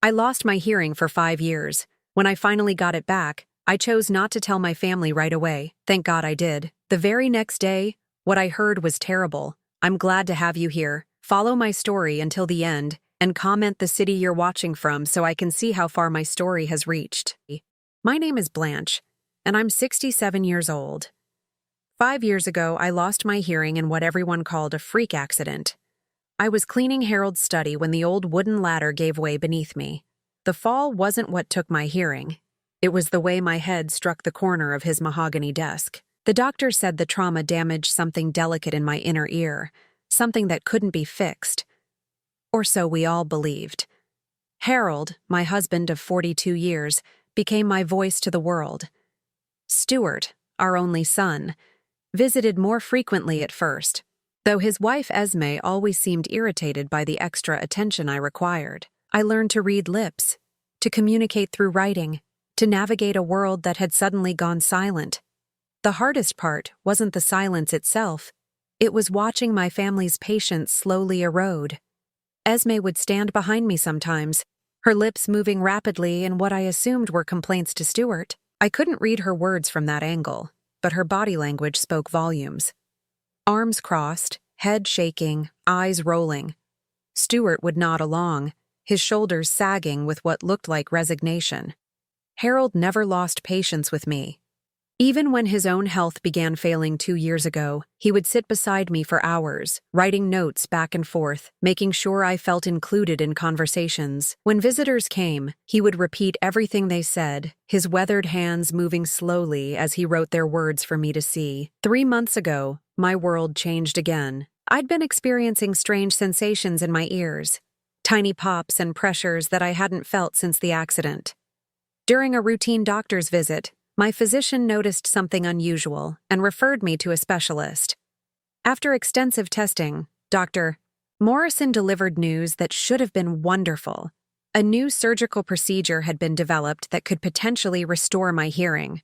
I lost my hearing for 5 years. When I finally got it back, I chose not to tell my family right away. Thank God I did. The very next day, what I heard was terrible. I'm glad to have you here. Follow my story until the end and comment the city you're watching from so I can see how far my story has reached. My name is Blanche, and I'm 67 years old. 5 years ago, I lost my hearing in what everyone called a freak accident. I was cleaning Harold's study when the old wooden ladder gave way beneath me. The fall wasn't what took my hearing. It was the way my head struck the corner of his mahogany desk. The doctor said the trauma damaged something delicate in my inner ear, something that couldn't be fixed. Or so we all believed. Harold, my husband of 42 years, became my voice to the world. Stuart, our only son, visited more frequently at first, though his wife Esme always seemed irritated by the extra attention I required. I learned to read lips, to communicate through writing, to navigate a world that had suddenly gone silent. The hardest part wasn't the silence itself. It was watching my family's patience slowly erode. Esme would stand behind me sometimes, her lips moving rapidly in what I assumed were complaints to Stuart. I couldn't read her words from that angle, but her body language spoke volumes. Arms crossed, head shaking, eyes rolling. Stuart would nod along, his shoulders sagging with what looked like resignation. Harold never lost patience with me. Even when his own health began failing 2 years ago, he would sit beside me for hours, writing notes back and forth, making sure I felt included in conversations. When visitors came, he would repeat everything they said, his weathered hands moving slowly as he wrote their words for me to see. 3 months ago, my world changed again. I'd been experiencing strange sensations in my ears, tiny pops and pressures that I hadn't felt since the accident. During a routine doctor's visit, my physician noticed something unusual and referred me to a specialist. After extensive testing, Dr. Morrison delivered news that should have been wonderful. A new surgical procedure had been developed that could potentially restore my hearing.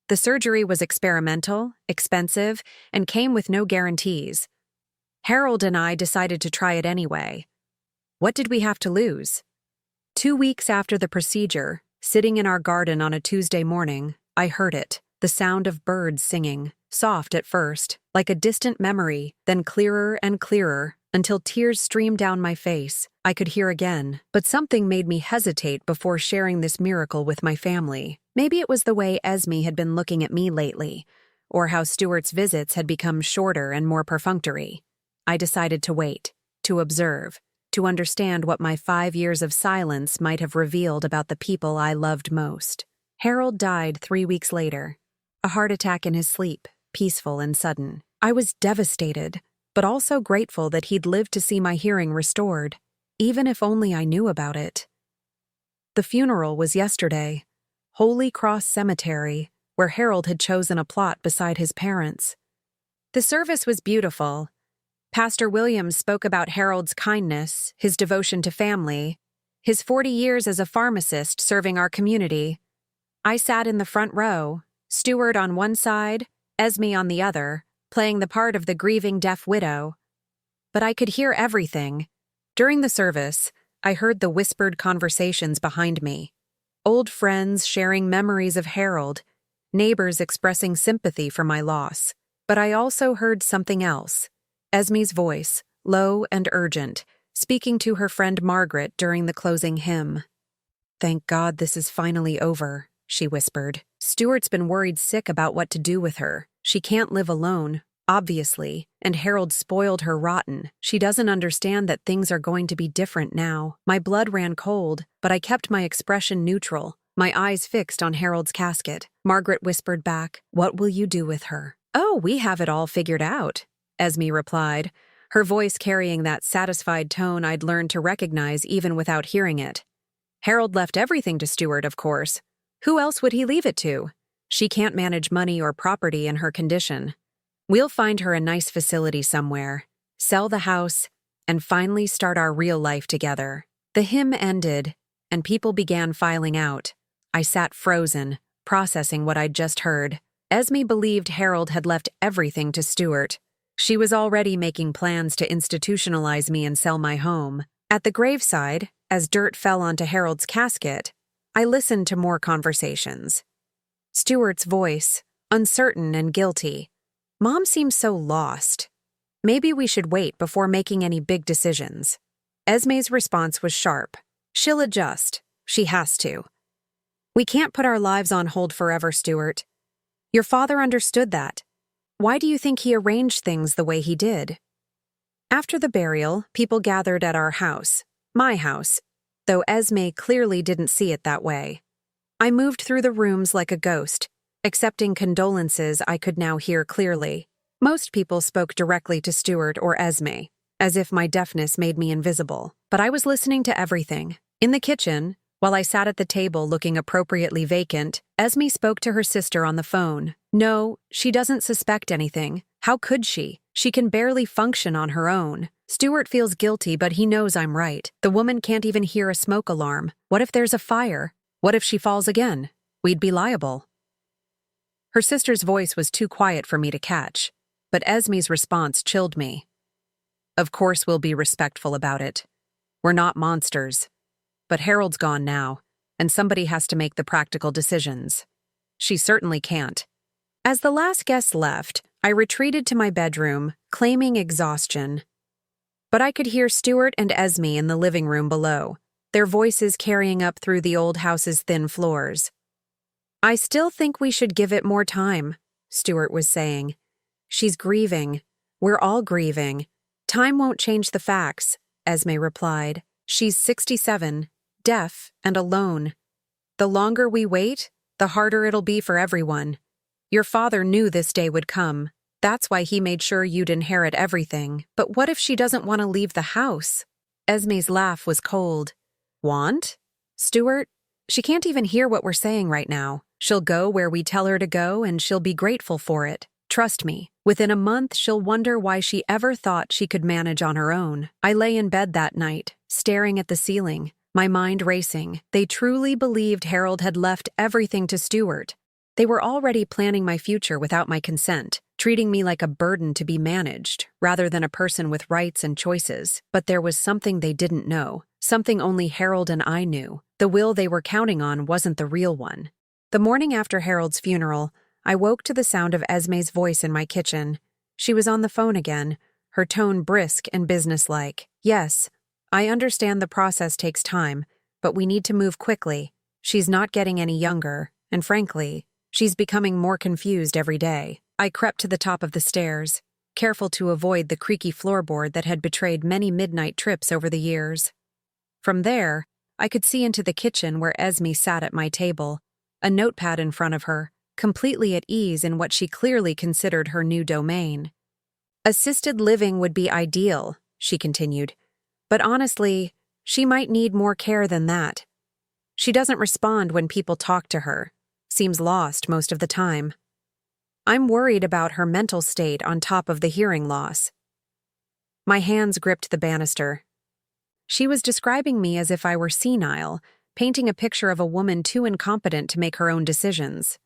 The surgery was experimental, expensive, and came with no guarantees. Harold and I decided to try it anyway. What did we have to lose? 2 weeks after the procedure, sitting in our garden on a Tuesday morning, I heard it, the sound of birds singing, soft at first, like a distant memory, then clearer and clearer, until tears streamed down my face. I could hear again, but something made me hesitate before sharing this miracle with my family. Maybe it was the way Esme had been looking at me lately, or how Stuart's visits had become shorter and more perfunctory. I decided to wait, to observe, to understand what my 5 years of silence might have revealed about the people I loved most. Harold died 3 weeks later, a heart attack in his sleep, peaceful and sudden. I was devastated, but also grateful that he'd lived to see my hearing restored, even if only I knew about it. The funeral was yesterday, Holy Cross Cemetery, where Harold had chosen a plot beside his parents. The service was beautiful. Pastor Williams spoke about Harold's kindness, his devotion to family, his 40 years as a pharmacist serving our community. I sat in the front row, Stuart on one side, Esme on the other, playing the part of the grieving deaf widow. But I could hear everything. During the service, I heard the whispered conversations behind me. Old friends sharing memories of Harold, neighbors expressing sympathy for my loss. But I also heard something else. Esme's voice, low and urgent, speaking to her friend Margaret during the closing hymn. "Thank God this is finally over," she whispered. "Stuart's been worried sick about what to do with her. She can't live alone, obviously, and Harold spoiled her rotten. She doesn't understand that things are going to be different now." My blood ran cold, but I kept my expression neutral, my eyes fixed on Harold's casket. Margaret whispered back, "What will you do with her?" "Oh, we have it all figured out," Esme replied, her voice carrying that satisfied tone I'd learned to recognize even without hearing it. "Harold left everything to Stuart, of course. Who else would he leave it to? She can't manage money or property in her condition. We'll find her a nice facility somewhere, sell the house, and finally start our real life together." The hymn ended, and people began filing out. I sat frozen, processing what I'd just heard. Esme believed Harold had left everything to Stuart. She was already making plans to institutionalize me and sell my home. At the graveside, as dirt fell onto Harold's casket, I listened to more conversations. Stuart's voice, uncertain and guilty. Mom seems so lost. Maybe we should wait before making any big decisions. Esme's response was sharp. She'll adjust. She has to. We can't put our lives on hold forever, Stuart. Your father understood that. Why do you think he arranged things the way he did? After the burial, people gathered at our house, my house, though Esme clearly didn't see it that way. I moved through the rooms like a ghost, accepting condolences I could now hear clearly. Most people spoke directly to Stuart or Esme, as if my deafness made me invisible, but I was listening to everything. In the kitchen, while I sat at the table looking appropriately vacant, Esme spoke to her sister on the phone. No, she doesn't suspect anything. How could she? She can barely function on her own. Stuart feels guilty, but he knows I'm right. The woman can't even hear a smoke alarm. What if there's a fire? What if she falls again? We'd be liable. Her sister's voice was too quiet for me to catch, but Esme's response chilled me. Of course we'll be respectful about it. We're not monsters. But Harold's gone now, and somebody has to make the practical decisions. She certainly can't. As the last guest left, I retreated to my bedroom, claiming exhaustion. But I could hear Stuart and Esme in the living room below, their voices carrying up through the old house's thin floors. I still think we should give it more time, Stuart was saying. She's grieving. We're all grieving. Time won't change the facts, Esme replied. She's 67, deaf, and alone. The longer we wait, the harder it'll be for everyone. Your father knew this day would come. That's why he made sure you'd inherit everything. But what if she doesn't want to leave the house? Esme's laugh was cold. Want? Stuart, she can't even hear what we're saying right now. She'll go where we tell her to go, and she'll be grateful for it. Trust me, within a month she'll wonder why she ever thought she could manage on her own. I lay in bed that night, staring at the ceiling, my mind racing. They truly believed Harold had left everything to Stuart. They were already planning my future without my consent, treating me like a burden to be managed, rather than a person with rights and choices. But there was something they didn't know, something only Harold and I knew. The will they were counting on wasn't the real one. The morning after Harold's funeral, I woke to the sound of Esme's voice in my kitchen. She was on the phone again, her tone brisk and businesslike. Yes, I understand the process takes time, but we need to move quickly. She's not getting any younger, and frankly, she's becoming more confused every day. I crept to the top of the stairs, careful to avoid the creaky floorboard that had betrayed many midnight trips over the years. From there, I could see into the kitchen where Esme sat at my table, a notepad in front of her, completely at ease in what she clearly considered her new domain. Assisted living would be ideal, she continued, but honestly, she might need more care than that. She doesn't respond when people talk to her, seems lost most of the time. I'm worried about her mental state on top of the hearing loss. My hands gripped the banister. She was describing me as if I were senile, painting a picture of a woman too incompetent to make her own decisions.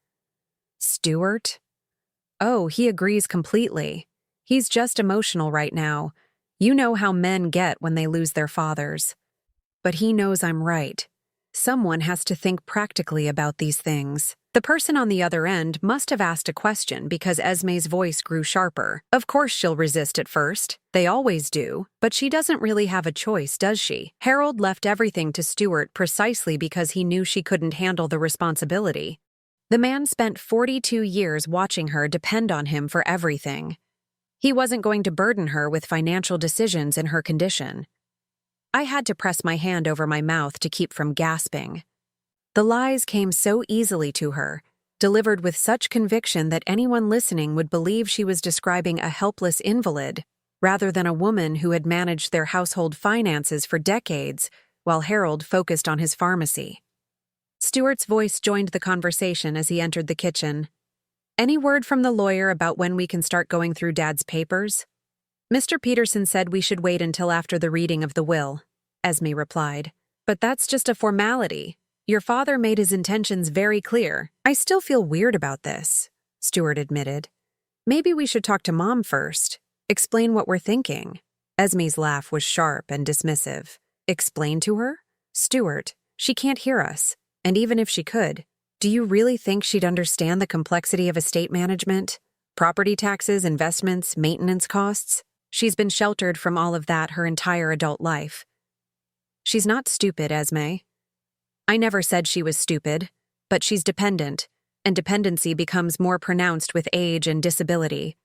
Stuart? Oh, he agrees completely. He's just emotional right now. You know how men get when they lose their fathers. But he knows I'm right. Someone has to think practically about these things. The person on the other end must have asked a question because Esme's voice grew sharper. Of course she'll resist at first. They always do. But she doesn't really have a choice, does she? Harold left everything to Stuart precisely because he knew she couldn't handle the responsibility. The man spent 42 years watching her depend on him for everything. He wasn't going to burden her with financial decisions in her condition. I had to press my hand over my mouth to keep from gasping. The lies came so easily to her, delivered with such conviction that anyone listening would believe she was describing a helpless invalid, rather than a woman who had managed their household finances for decades, while Harold focused on his pharmacy. Stuart's voice joined the conversation as he entered the kitchen. Any word from the lawyer about when we can start going through Dad's papers? Mr. Peterson said we should wait until after the reading of the will, Esme replied. But that's just a formality. Your father made his intentions very clear. I still feel weird about this, Stuart admitted. Maybe we should talk to Mom first. Explain what we're thinking. Esme's laugh was sharp and dismissive. Explain to her? Stuart, she can't hear us. And even if she could, do you really think she'd understand the complexity of estate management? Property taxes, investments, maintenance costs? She's been sheltered from all of that her entire adult life. She's not stupid, Esme. I never said she was stupid, but she's dependent, and dependency becomes more pronounced with age and disability.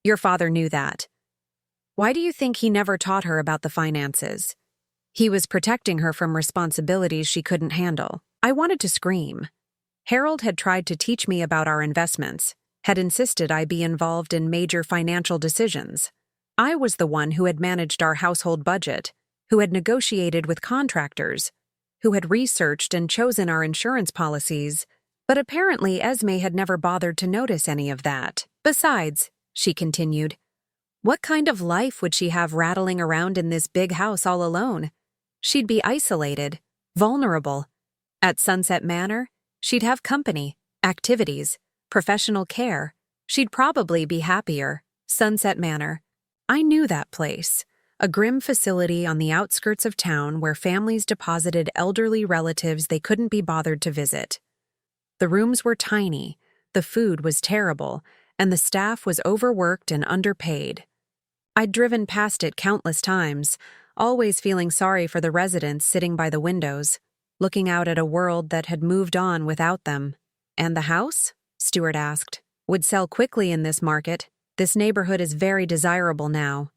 Your father knew that. Why do you think he never taught her about the finances? He was protecting her from responsibilities she couldn't handle. I wanted to scream. Harold had tried to teach me about our investments, had insisted I be involved in major financial decisions. I was the one who had managed our household budget, who had negotiated with contractors, who had researched and chosen our insurance policies, but apparently Esme had never bothered to notice any of that. Besides, she continued, what kind of life would she have rattling around in this big house all alone? She'd be isolated, vulnerable. At Sunset Manor, she'd have company, activities, professional care. She'd probably be happier. Sunset Manor. I knew that place. A grim facility on the outskirts of town where families deposited elderly relatives they couldn't be bothered to visit. The rooms were tiny, the food was terrible, and the staff was overworked and underpaid. I'd driven past it countless times, always feeling sorry for the residents sitting by the windows, looking out at a world that had moved on without them. And the house? Stuart asked. Would sell quickly in this market. This neighborhood is very desirable now.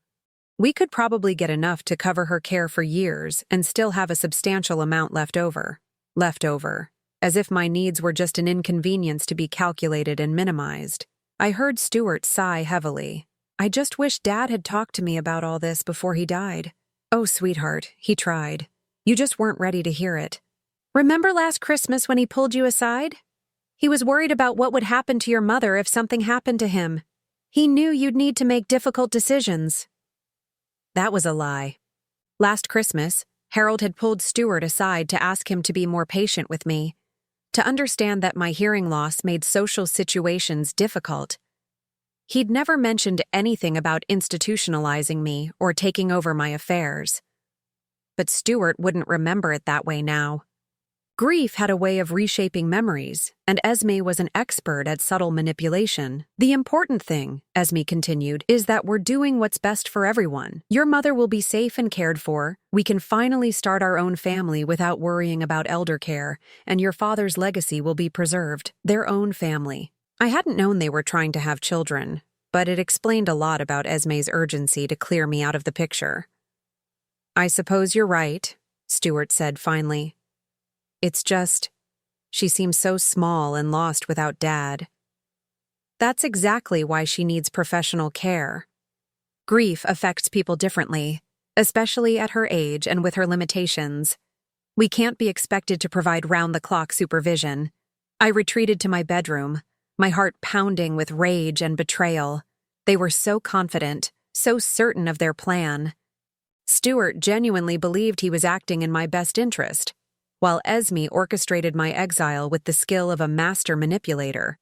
We could probably get enough to cover her care for years and still have a substantial amount left over. As if my needs were just an inconvenience to be calculated and minimized. I heard Stuart sigh heavily. I just wish Dad had talked to me about all this before he died. Oh, sweetheart, he tried. You just weren't ready to hear it. Remember last Christmas when he pulled you aside? He was worried about what would happen to your mother if something happened to him. He knew you'd need to make difficult decisions. That was a lie. Last Christmas, Harold had pulled Stuart aside to ask him to be more patient with me, to understand that my hearing loss made social situations difficult. He'd never mentioned anything about institutionalizing me or taking over my affairs. But Stuart wouldn't remember it that way now. Grief had a way of reshaping memories, and Esme was an expert at subtle manipulation. The important thing, Esme continued, is that we're doing what's best for everyone. Your mother will be safe and cared for. We can finally start our own family without worrying about elder care, and your father's legacy will be preserved. Their own family. I hadn't known they were trying to have children, but it explained a lot about Esme's urgency to clear me out of the picture. I suppose you're right, Stuart said finally. It's just, she seems so small and lost without Dad. That's exactly why she needs professional care. Grief affects people differently, especially at her age and with her limitations. We can't be expected to provide round-the-clock supervision. I retreated to my bedroom, my heart pounding with rage and betrayal. They were so confident, so certain of their plan. Stuart genuinely believed he was acting in my best interest, while Esme orchestrated my exile with the skill of a master manipulator.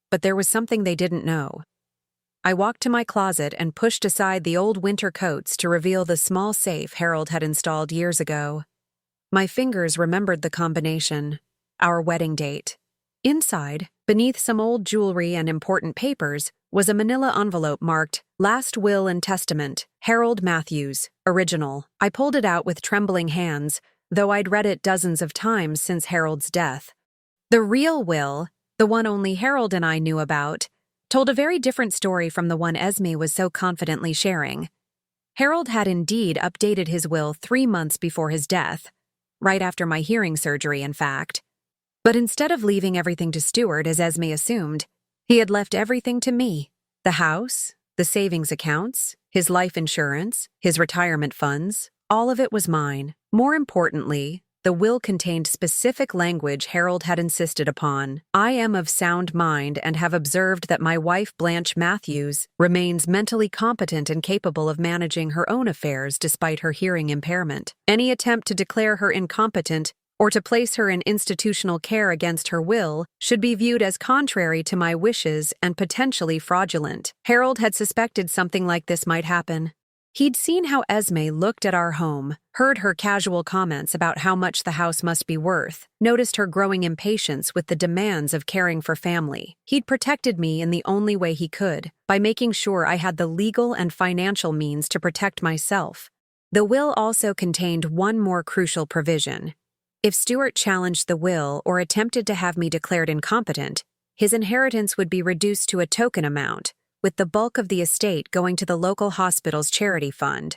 But there was something they didn't know. I walked to my closet and pushed aside the old winter coats to reveal the small safe Harold had installed years ago. My fingers remembered the combination, our wedding date. Inside, beneath some old jewelry and important papers, was a manila envelope marked Last Will and Testament, Harold Matthews, Original. I pulled it out with trembling hands, though I'd read it dozens of times since Harold's death. The real will, the one only Harold and I knew about, told a very different story from the one Esme was so confidently sharing. Harold had indeed updated his will 3 months before his death, right after my hearing surgery, in fact. But instead of leaving everything to Stuart, as Esme assumed, he had left everything to me. The house, the savings accounts, his life insurance, his retirement funds, all of it was mine. More importantly, the will contained specific language Harold had insisted upon. I am of sound mind and have observed that my wife Blanche Matthews remains mentally competent and capable of managing her own affairs despite her hearing impairment. Any attempt to declare her incompetent or to place her in institutional care against her will should be viewed as contrary to my wishes and potentially fraudulent. Harold had suspected something like this might happen. He'd seen how Esme looked at our home, heard her casual comments about how much the house must be worth, noticed her growing impatience with the demands of caring for family. He'd protected me in the only way he could, by making sure I had the legal and financial means to protect myself. The will also contained one more crucial provision. If Stuart challenged the will or attempted to have me declared incompetent, his inheritance would be reduced to a token amount, with the bulk of the estate going to the local hospital's charity fund.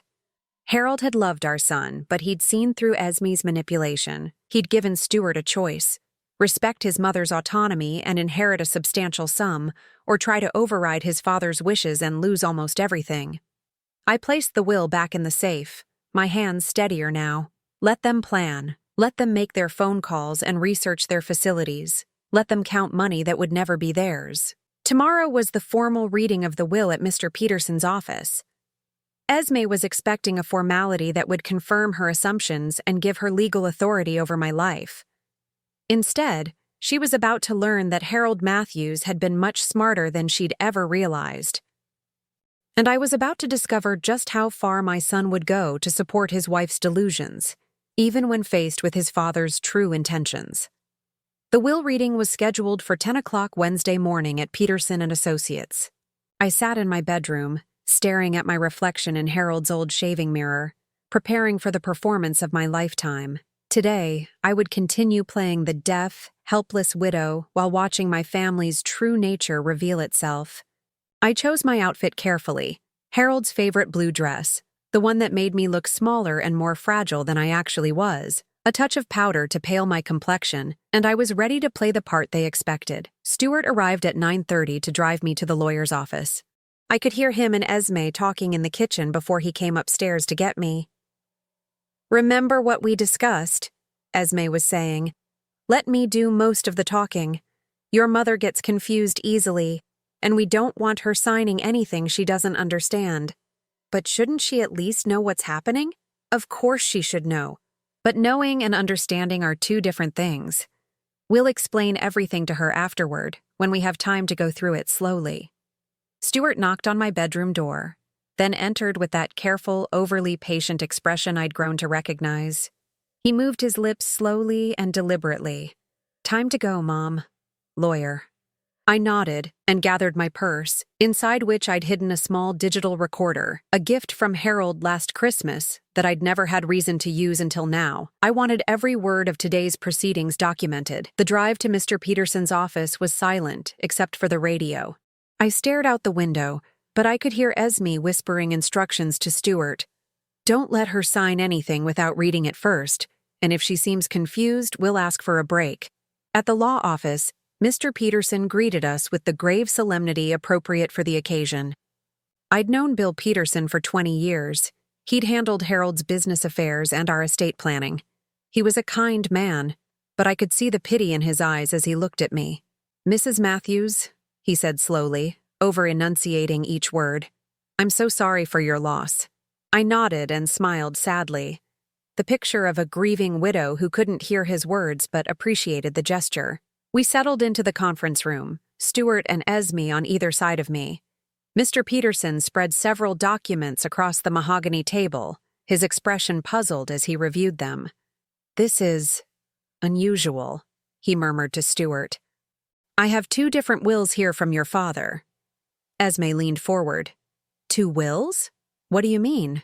Harold had loved our son, but he'd seen through Esme's manipulation. He'd given Stuart a choice: respect his mother's autonomy and inherit a substantial sum, or try to override his father's wishes and lose almost everything. I placed the will back in the safe, my hands steadier now. Let them plan. Let them make their phone calls and research their facilities. Let them count money that would never be theirs. Tomorrow was the formal reading of the will at Mr. Peterson's office. Esme was expecting a formality that would confirm her assumptions and give her legal authority over my life. Instead, she was about to learn that Harold Matthews had been much smarter than she'd ever realized. And I was about to discover just how far my son would go to support his wife's delusions, even when faced with his father's true intentions. The will reading was scheduled for 10 o'clock Wednesday morning at Peterson & Associates. I sat in my bedroom, staring at my reflection in Harold's old shaving mirror, preparing for the performance of my lifetime. Today, I would continue playing the deaf, helpless widow while watching my family's true nature reveal itself. I chose my outfit carefully: Harold's favorite blue dress, the one that made me look smaller and more fragile than I actually was, a touch of powder to pale my complexion, and I was ready to play the part they expected. Stuart arrived at 9:30 to drive me to the lawyer's office. I could hear him and Esme talking in the kitchen before he came upstairs to get me. "Remember what we discussed," Esme was saying. "Let me do most of the talking. Your mother gets confused easily, and we don't want her signing anything she doesn't understand." "But shouldn't she at least know what's happening?" "Of course she should know. But knowing and understanding are two different things. We'll explain everything to her afterward, when we have time to go through it slowly." Stuart knocked on my bedroom door, then entered with that careful, overly patient expression I'd grown to recognize. He moved his lips slowly and deliberately. "Time to go, Mom. Lawyer." I nodded and gathered my purse, inside which I'd hidden a small digital recorder, a gift from Harold last Christmas that I'd never had reason to use until now. I wanted every word of today's proceedings documented. The drive to Mr. Peterson's office was silent, except for the radio. I stared out the window, but I could hear Esme whispering instructions to Stuart. "Don't let her sign anything without reading it first, and if she seems confused, we'll ask for a break." At the law office, Mr. Peterson greeted us with the grave solemnity appropriate for the occasion. I'd known Bill Peterson for 20 years. He'd handled Harold's business affairs and our estate planning. He was a kind man, but I could see the pity in his eyes as he looked at me. "Mrs. Matthews," he said slowly, over-enunciating each word, "I'm so sorry for your loss." I nodded and smiled sadly. The picture of a grieving widow who couldn't hear his words but appreciated the gesture. We settled into the conference room, Stuart and Esme on either side of me. Mr. Peterson spread several documents across the mahogany table, his expression puzzled as he reviewed them. "This is unusual," he murmured to Stuart. "I have 2 different wills here from your father." Esme leaned forward. "2 wills? What do you mean?"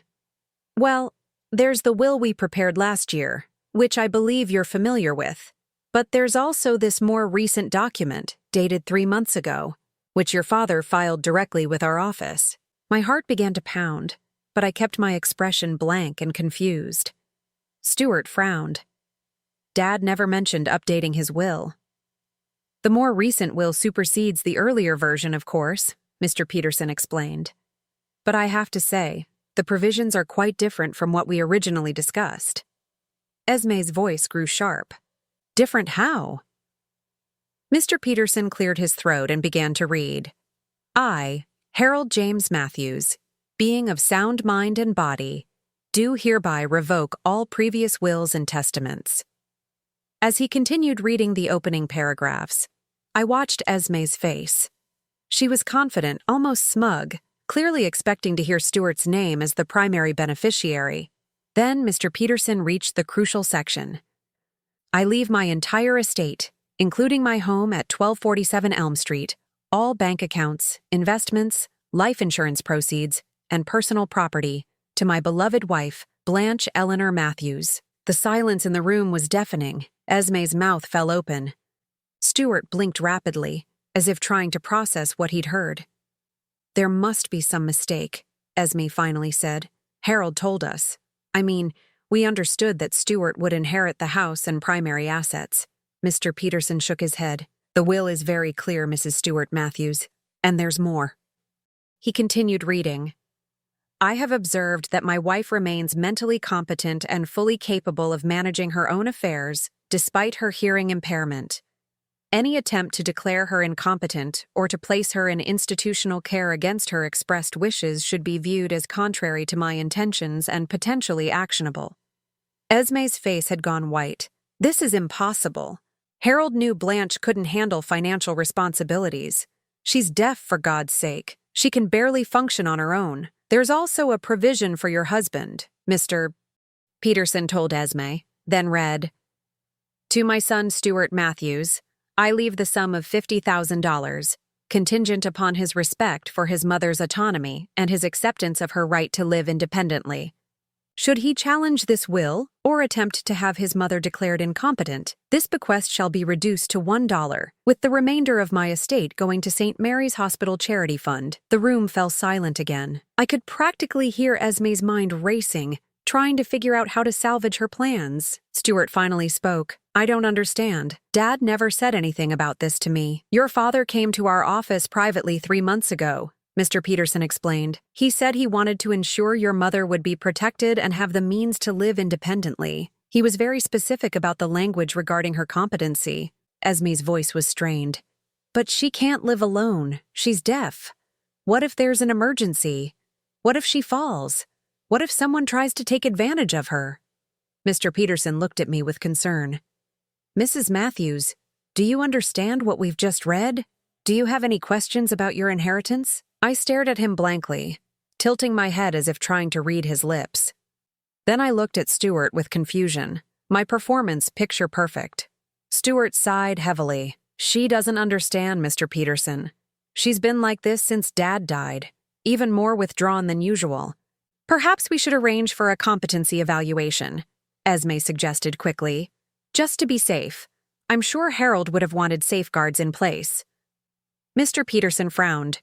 "Well, there's the will we prepared last year, which I believe you're familiar with. But there's also this more recent document, dated 3 months ago, which your father filed directly with our office." My heart began to pound, but I kept my expression blank and confused. Stuart frowned. Dad never mentioned updating his will. "The more recent will supersedes the earlier version, of course," Mr. Peterson explained. "But I have to say, the provisions are quite different from what we originally discussed." Esme's voice grew sharp. "Different how?" Mr. Peterson cleared his throat and began to read. "I, Harold James Matthews, being of sound mind and body, do hereby revoke all previous wills and testaments." As he continued reading the opening paragraphs, I watched Esme's face. She was confident, almost smug, clearly expecting to hear Stuart's name as the primary beneficiary. Then Mr. Peterson reached the crucial section. I leave my entire estate, including my home at 1247 Elm Street, all bank accounts, investments, life insurance proceeds, and personal property, to my beloved wife, Blanche Eleanor Matthews. The silence in the room was deafening. Esme's mouth fell open. Stuart blinked rapidly, as if trying to process what he'd heard. There must be some mistake, Esme finally said. Harold told us. I mean, we understood that Stuart would inherit the house and primary assets. Mr. Peterson shook his head. The will is very clear, Mrs. Stuart Matthews. And there's more. He continued reading. I have observed that my wife remains mentally competent and fully capable of managing her own affairs, despite her hearing impairment. Any attempt to declare her incompetent or to place her in institutional care against her expressed wishes should be viewed as contrary to my intentions and potentially actionable. Esme's face had gone white. This is impossible. Harold knew Blanche couldn't handle financial responsibilities. She's deaf, for God's sake. She can barely function on her own. There's also a provision for your husband, Mr. Peterson told Esme, then read, To my son Stuart Matthews, I leave the sum of $50,000, contingent upon his respect for his mother's autonomy and his acceptance of her right to live independently. Should he challenge this will or attempt to have his mother declared incompetent, this bequest shall be reduced to $1, with the remainder of my estate going to St. Mary's Hospital Charity Fund. The room fell silent again. I could practically hear Esme's mind racing, trying to figure out how to salvage her plans. Stuart finally spoke. I don't understand. Dad never said anything about this to me. Your father came to our office privately 3 months ago, Mr. Peterson explained. He said he wanted to ensure your mother would be protected and have the means to live independently. He was very specific about the language regarding her competency. Esme's voice was strained. But she can't live alone. She's deaf. What if there's an emergency? What if she falls? What if someone tries to take advantage of her? Mr. Peterson looked at me with concern. Mrs. Matthews, do you understand what we've just read? Do you have any questions about your inheritance? I stared at him blankly, tilting my head as if trying to read his lips. Then I looked at Stuart with confusion, my performance picture perfect. Stuart sighed heavily. She doesn't understand, Mr. Peterson. She's been like this since Dad died, even more withdrawn than usual. Perhaps we should arrange for a competency evaluation, Esme suggested quickly, just to be safe. I'm sure Harold would have wanted safeguards in place. Mr. Peterson frowned.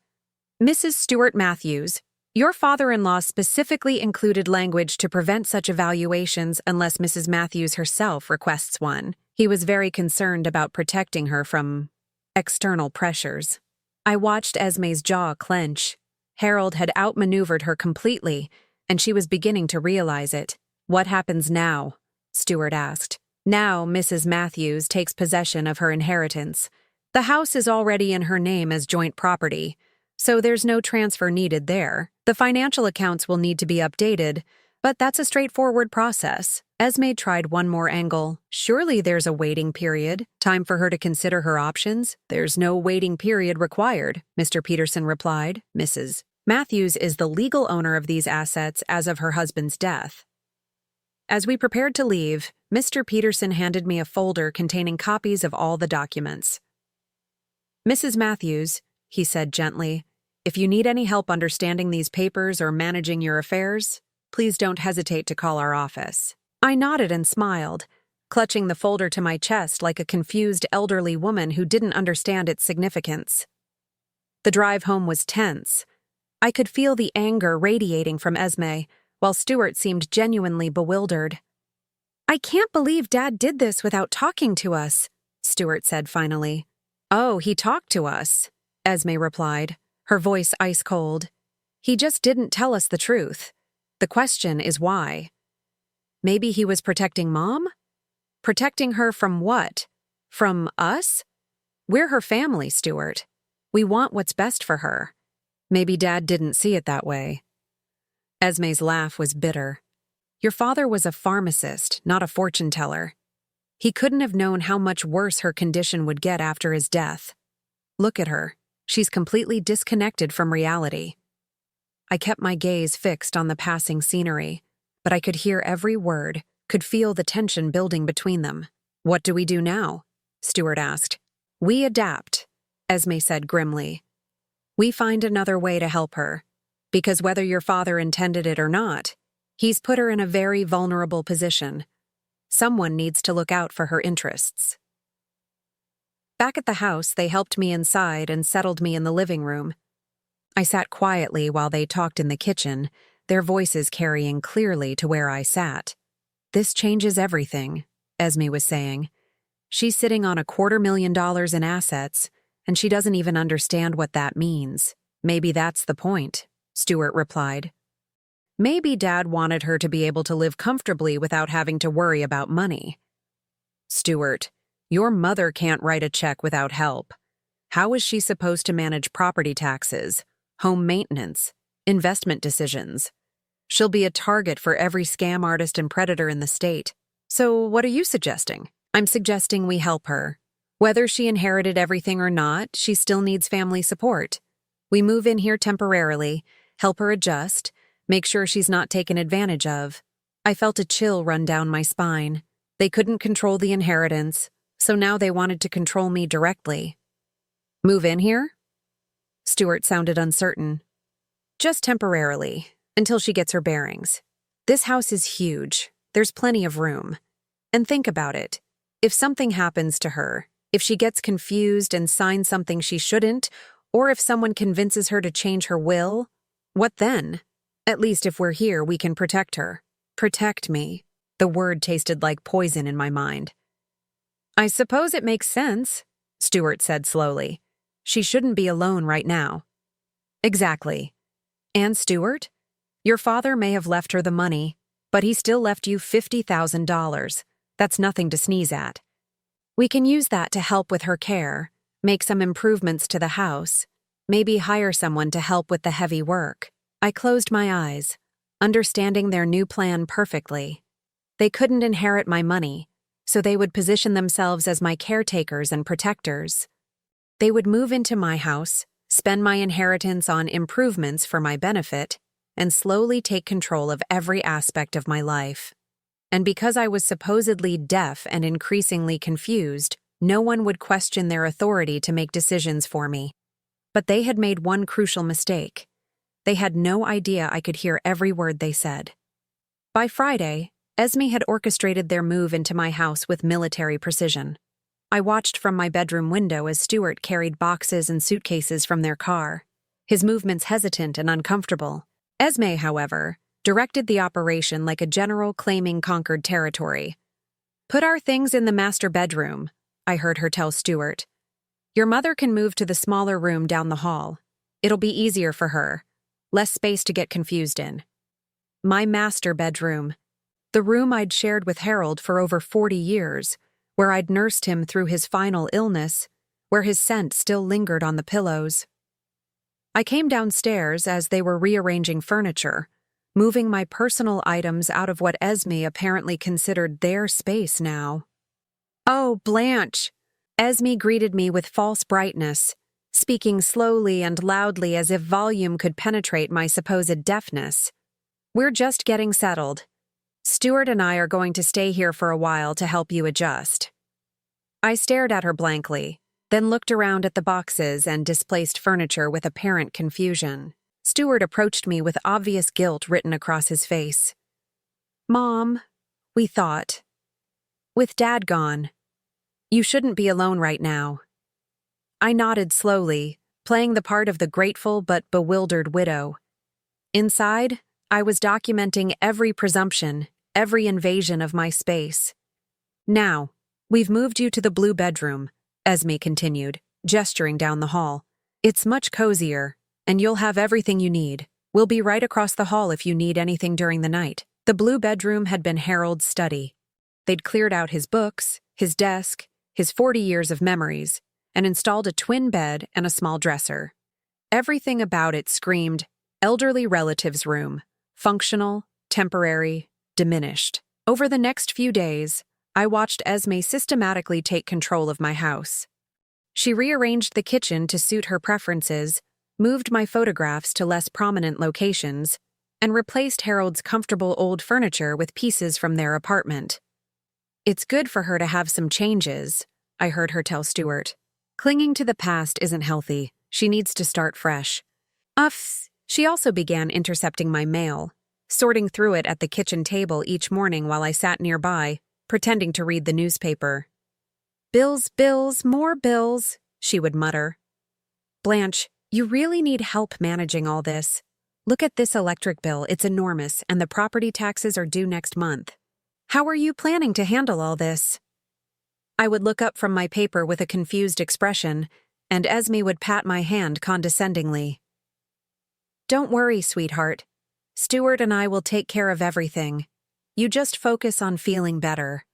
Mrs. Stuart Matthews, your father-in-law specifically included language to prevent such evaluations unless Mrs. Matthews herself requests one. He was very concerned about protecting her from external pressures. I watched Esme's jaw clench. Harold had outmaneuvered her completely, and she was beginning to realize it. What happens now? Stuart asked. Now Mrs. Matthews takes possession of her inheritance. The house is already in her name as joint property, so there's no transfer needed there. The financial accounts will need to be updated, but that's a straightforward process. Esme tried one more angle. Surely there's a waiting period, time for her to consider her options. There's no waiting period required, Mr. Peterson replied. Mrs. Matthews is the legal owner of these assets as of her husband's death. As we prepared to leave, Mr. Peterson handed me a folder containing copies of all the documents. Mrs. Matthews, he said gently, if you need any help understanding these papers or managing your affairs, please don't hesitate to call our office. I nodded and smiled, clutching the folder to my chest like a confused elderly woman who didn't understand its significance. The drive home was tense. I could feel the anger radiating from Esme, while Stuart seemed genuinely bewildered. I can't believe Dad did this without talking to us, Stuart said finally. Oh, he talked to us, Esme replied, her voice ice cold. He just didn't tell us the truth. The question is why. Maybe he was protecting Mom? Protecting her from what? From us? We're her family, Stuart. We want what's best for her. Maybe Dad didn't see it that way. Esme's laugh was bitter. Your father was a pharmacist, not a fortune teller. He couldn't have known how much worse her condition would get after his death. Look at her. She's completely disconnected from reality. I kept my gaze fixed on the passing scenery, but I could hear every word, could feel the tension building between them. "What do we do now?" Stuart asked. "We adapt," Esme said grimly. "We find another way to help her, because whether your father intended it or not, he's put her in a very vulnerable position. Someone needs to look out for her interests." Back at the house, they helped me inside and settled me in the living room. I sat quietly while they talked in the kitchen, their voices carrying clearly to where I sat. "This changes everything," Esme was saying. "She's sitting on $250,000 in assets, and she doesn't even understand what that means." "Maybe that's the point," Stuart replied. "Maybe Dad wanted her to be able to live comfortably without having to worry about money." "Stuart, your mother can't write a check without help. How is she supposed to manage property taxes, home maintenance, investment decisions? She'll be a target for every scam artist and predator in the state. So what are you suggesting?" "I'm suggesting we help her. Whether she inherited everything or not, she still needs family support. We move in here temporarily, help her adjust, make sure she's not taken advantage of." I felt a chill run down my spine. They couldn't control the inheritance, so now they wanted to control me directly. "Move in here?" Stuart sounded uncertain. "Just temporarily, until she gets her bearings. This house is huge. There's plenty of room. And think about it. If something happens to her, if she gets confused and signs something she shouldn't, or if someone convinces her to change her will, what then? At least if we're here, we can protect her." "Protect me." The word tasted like poison in my mind. "I suppose it makes sense," Stuart said slowly. "She shouldn't be alone right now." "Exactly. And Stuart, your father may have left her the money, but he still left you $50,000. That's nothing to sneeze at. We can use that to help with her care, make some improvements to the house, maybe hire someone to help with the heavy work." I closed my eyes, understanding their new plan perfectly. They couldn't inherit my money, so they would position themselves as my caretakers and protectors. They would move into my house, spend my inheritance on improvements for my benefit, and slowly take control of every aspect of my life. And because I was supposedly deaf and increasingly confused, no one would question their authority to make decisions for me. But they had made one crucial mistake. They had no idea I could hear every word they said. By Friday, Esme had orchestrated their move into my house with military precision. I watched from my bedroom window as Stuart carried boxes and suitcases from their car, his movements hesitant and uncomfortable. Esme, however, directed the operation like a general claiming conquered territory. "Put our things in the master bedroom," I heard her tell Stuart. "Your mother can move to the smaller room down the hall. It'll be easier for her. Less space to get confused in." My master bedroom. The room I'd shared with Harold for over 40 years, where I'd nursed him through his final illness, where his scent still lingered on the pillows. I came downstairs as they were rearranging furniture, moving my personal items out of what Esme apparently considered their space now. "Oh, Blanche!" Esme greeted me with false brightness, speaking slowly and loudly as if volume could penetrate my supposed deafness. "We're just getting settled. Stuart and I are going to stay here for a while to help you adjust." I stared at her blankly, then looked around at the boxes and displaced furniture with apparent confusion. Stuart approached me with obvious guilt written across his face. "Mom, we thought. With Dad gone. You shouldn't be alone right now." I nodded slowly, playing the part of the grateful but bewildered widow. Inside, I was documenting every presumption, every invasion of my space. "Now, we've moved you to the blue bedroom," Esme continued, gesturing down the hall. "It's much cozier, and you'll have everything you need. We'll be right across the hall if you need anything during the night." The blue bedroom had been Harold's study. They'd cleared out his books, his desk, his 40 years of memories, and installed a twin bed and a small dresser. Everything about it screamed, elderly relative's room, functional, temporary, diminished. Over the next few days, I watched Esme systematically take control of my house. She rearranged the kitchen to suit her preferences, moved my photographs to less prominent locations, and replaced Harold's comfortable old furniture with pieces from their apartment. "It's good for her to have some changes," I heard her tell Stuart. "Clinging to the past isn't healthy. She needs to start fresh." She also began intercepting my mail, sorting through it at the kitchen table each morning while I sat nearby, pretending to read the newspaper. "Bills, bills, more bills," she would mutter. "Blanche, you really need help managing all this. Look at this electric bill, it's enormous, and the property taxes are due next month. How are you planning to handle all this?" I would look up from my paper with a confused expression, and Esme would pat my hand condescendingly. "Don't worry, sweetheart. Stuart and I will take care of everything. You just focus on feeling better."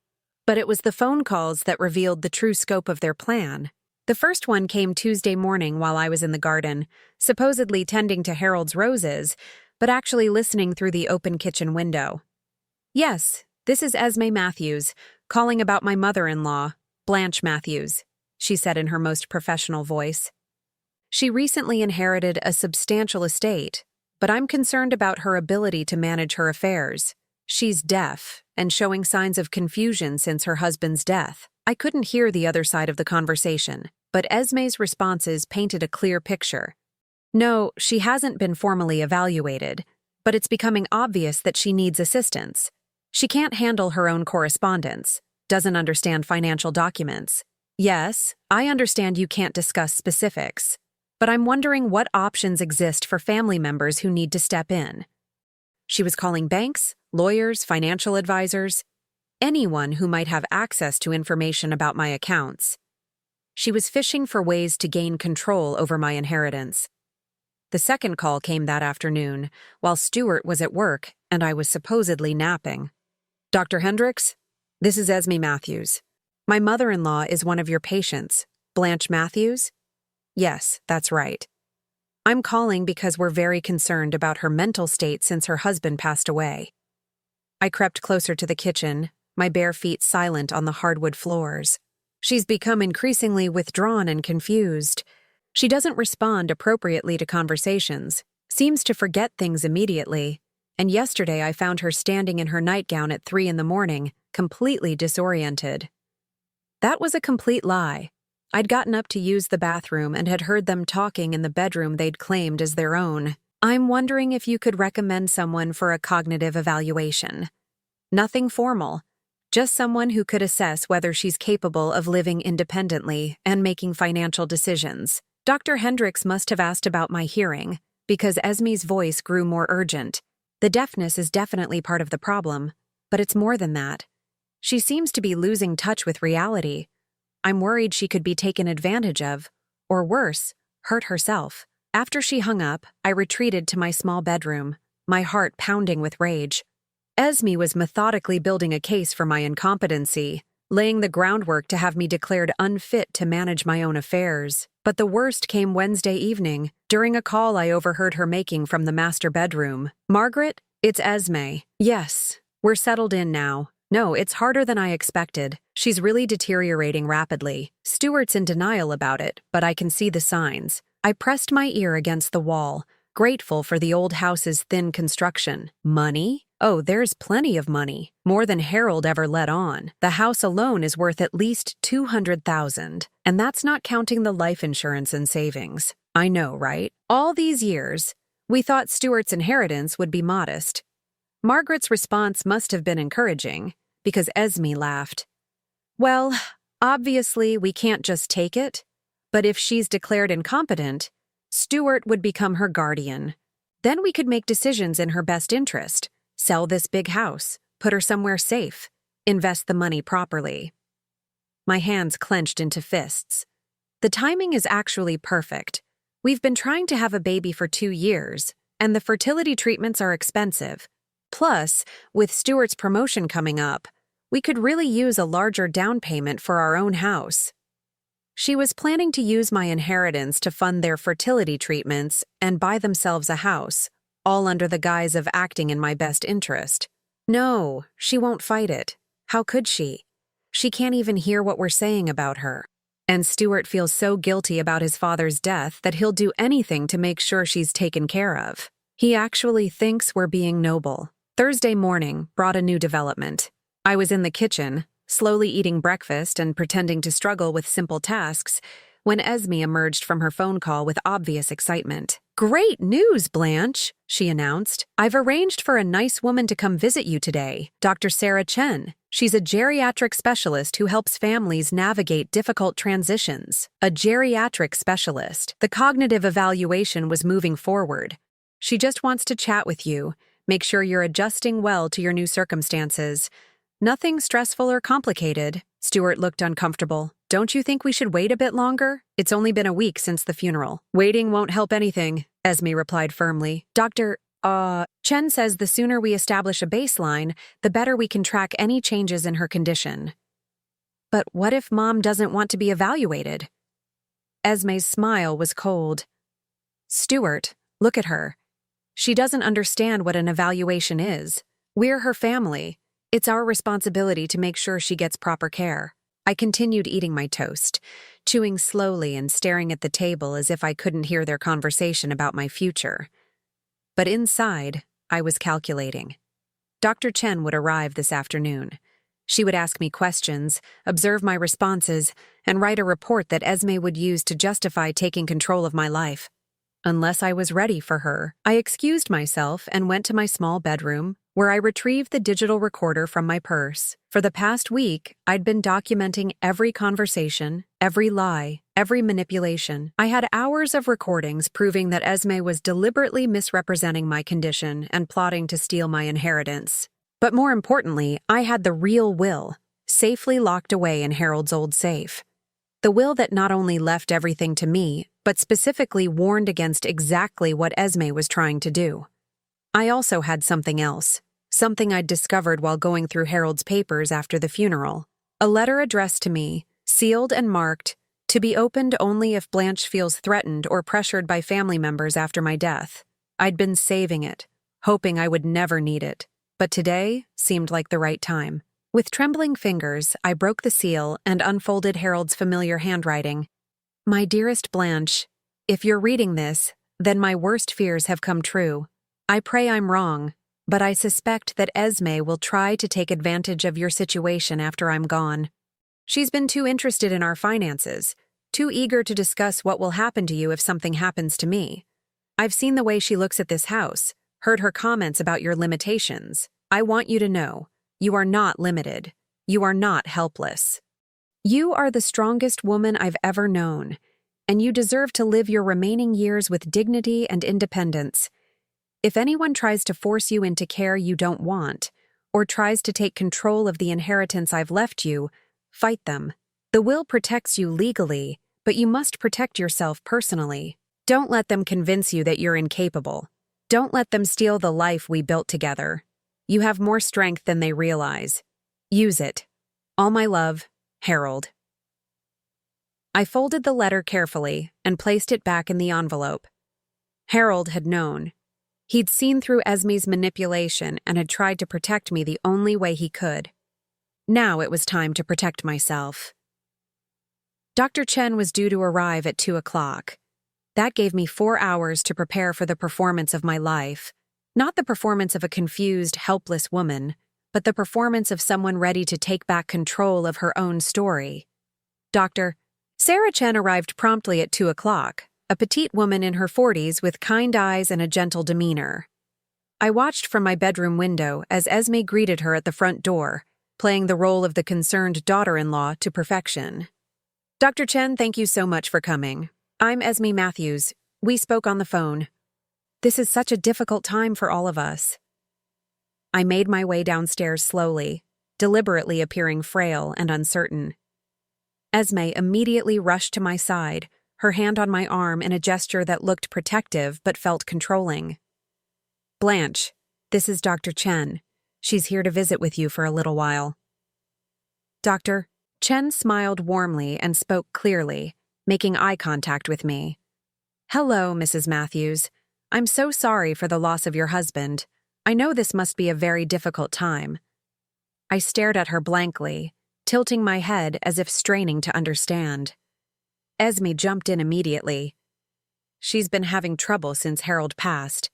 But it was the phone calls that revealed the true scope of their plan. The first one came Tuesday morning while I was in the garden, supposedly tending to Harold's roses, but actually listening through the open kitchen window. "Yes, this is Esme Matthews, calling about my mother-in-law, Blanche Matthews," she said in her most professional voice. "She recently inherited a substantial estate, but I'm concerned about her ability to manage her affairs. She's deaf and showing signs of confusion since her husband's death." I couldn't hear the other side of the conversation, but Esme's responses painted a clear picture. "No, she hasn't been formally evaluated, but it's becoming obvious that she needs assistance. She can't handle her own correspondence, doesn't understand financial documents. Yes, I understand you can't discuss specifics, but I'm wondering what options exist for family members who need to step in." She was calling banks, lawyers, financial advisors, anyone who might have access to information about my accounts. She was fishing for ways to gain control over my inheritance. The second call came that afternoon, while Stuart was at work and I was supposedly napping. "Dr. Hendricks, this is Esme Matthews. My mother-in-law is one of your patients, Blanche Matthews?" "Yes, that's right. I'm calling because we're very concerned about her mental state since her husband passed away." I crept closer to the kitchen, my bare feet silent on the hardwood floors. "She's become increasingly withdrawn and confused. She doesn't respond appropriately to conversations, seems to forget things immediately, and yesterday I found her standing in her nightgown at 3 in the morning, completely disoriented." That was a complete lie. I'd gotten up to use the bathroom and had heard them talking in the bedroom they'd claimed as their own. "I'm wondering if you could recommend someone for a cognitive evaluation. Nothing formal. Just someone who could assess whether she's capable of living independently and making financial decisions." Dr. Hendricks must have asked about my hearing, because Esme's voice grew more urgent. "The deafness is definitely part of the problem, but it's more than that. She seems to be losing touch with reality. I'm worried she could be taken advantage of, or worse, hurt herself." After she hung up, I retreated to my small bedroom, my heart pounding with rage. Esme was methodically building a case for my incompetency, laying the groundwork to have me declared unfit to manage my own affairs. But the worst came Wednesday evening, during a call I overheard her making from the master bedroom. "Margaret, it's Esme. Yes, we're settled in now. No, it's harder than I expected. She's really deteriorating rapidly. Stuart's in denial about it, but I can see the signs." I pressed my ear against the wall, grateful for the old house's thin construction. "Money? Oh, there's plenty of money. More than Harold ever let on. The house alone is worth at least $200,000, and that's not counting the life insurance and savings." I know, right? All these years, we thought Stuart's inheritance would be modest. Margaret's response must have been encouraging, because Esme laughed. "Well, obviously we can't just take it, but if she's declared incompetent, Stuart would become her guardian. Then we could make decisions in her best interest. Sell this big house, put her somewhere safe, invest the money properly." My hands clenched into fists. The timing is actually perfect. We've been trying to have a baby for 2 years, and the fertility treatments are expensive. Plus, with Stuart's promotion coming up, we could really use a larger down payment for our own house. She was planning to use my inheritance to fund their fertility treatments and buy themselves a house, all under the guise of acting in my best interest. No, she won't fight it. How could she? She can't even hear what we're saying about her. And Stuart feels so guilty about his father's death that he'll do anything to make sure she's taken care of. He actually thinks we're being noble. Thursday morning brought a new development. I was in the kitchen, slowly eating breakfast and pretending to struggle with simple tasks, when Esme emerged from her phone call with obvious excitement. "Great news, Blanche," she announced. "I've arranged for a nice woman to come visit you today, Dr. Sarah Chen. She's a geriatric specialist who helps families navigate difficult transitions." A geriatric specialist. The cognitive evaluation was moving forward. "She just wants to chat with you, make sure you're adjusting well to your new circumstances. Nothing stressful or complicated." Stuart looked uncomfortable. "Don't you think we should wait a bit longer? It's only been a week since the funeral." "Waiting won't help anything," Esme replied firmly. "Dr. Chen says the sooner we establish a baseline, the better we can track any changes in her condition." "But what if Mom doesn't want to be evaluated?" Esme's smile was cold. "Stuart, look at her. She doesn't understand what an evaluation is. We're her family. It's our responsibility to make sure she gets proper care." I continued eating my toast, chewing slowly and staring at the table as if I couldn't hear their conversation about my future. But inside, I was calculating. Dr. Chen would arrive this afternoon. She would ask me questions, observe my responses, and write a report that Esme would use to justify taking control of my life. Unless I was ready for her, I excused myself and went to my small bedroom, where I retrieved the digital recorder from my purse. For the past week, I'd been documenting every conversation, every lie, every manipulation. I had hours of recordings proving that Esme was deliberately misrepresenting my condition and plotting to steal my inheritance. But more importantly, I had the real will, safely locked away in Harold's old safe. The will that not only left everything to me, but specifically warned against exactly what Esme was trying to do. I also had something else, something I'd discovered while going through Harold's papers after the funeral. A letter addressed to me, sealed and marked, to be opened only if Blanche feels threatened or pressured by family members after my death. I'd been saving it, hoping I would never need it, but today seemed like the right time. With trembling fingers, I broke the seal and unfolded Harold's familiar handwriting. "My dearest Blanche, if you're reading this, then my worst fears have come true. I pray I'm wrong, but I suspect that Esme will try to take advantage of your situation after I'm gone. She's been too interested in our finances, too eager to discuss what will happen to you if something happens to me. I've seen the way she looks at this house, heard her comments about your limitations. I want you to know, you are not limited. You are not helpless. You are the strongest woman I've ever known, and you deserve to live your remaining years with dignity and independence. If anyone tries to force you into care you don't want, or tries to take control of the inheritance I've left you, fight them. The will protects you legally, but you must protect yourself personally. Don't let them convince you that you're incapable. Don't let them steal the life we built together. You have more strength than they realize. Use it. All my love, Harold." I folded the letter carefully and placed it back in the envelope. Harold had known. He'd seen through Esme's manipulation and had tried to protect me the only way he could. Now it was time to protect myself. Dr. Chen was due to arrive at 2 o'clock. That gave me 4 hours to prepare for the performance of my life. Not the performance of a confused, helpless woman, but the performance of someone ready to take back control of her own story. Dr. Sarah Chen arrived promptly at 2 o'clock, a petite woman in her 40s with kind eyes and a gentle demeanor. I watched from my bedroom window as Esme greeted her at the front door, playing the role of the concerned daughter-in-law to perfection. "Dr. Chen, thank you so much for coming. I'm Esme Matthews. We spoke on the phone. This is such a difficult time for all of us." I made my way downstairs slowly, deliberately appearing frail and uncertain. Esme immediately rushed to my side, her hand on my arm in a gesture that looked protective but felt controlling. "Blanche, this is Dr. Chen. She's here to visit with you for a little while." Dr. Chen smiled warmly and spoke clearly, making eye contact with me. "Hello, Mrs. Matthews. I'm so sorry for the loss of your husband. I know this must be a very difficult time." I stared at her blankly, tilting my head as if straining to understand. Esme jumped in immediately. She's been having trouble since Harold passed.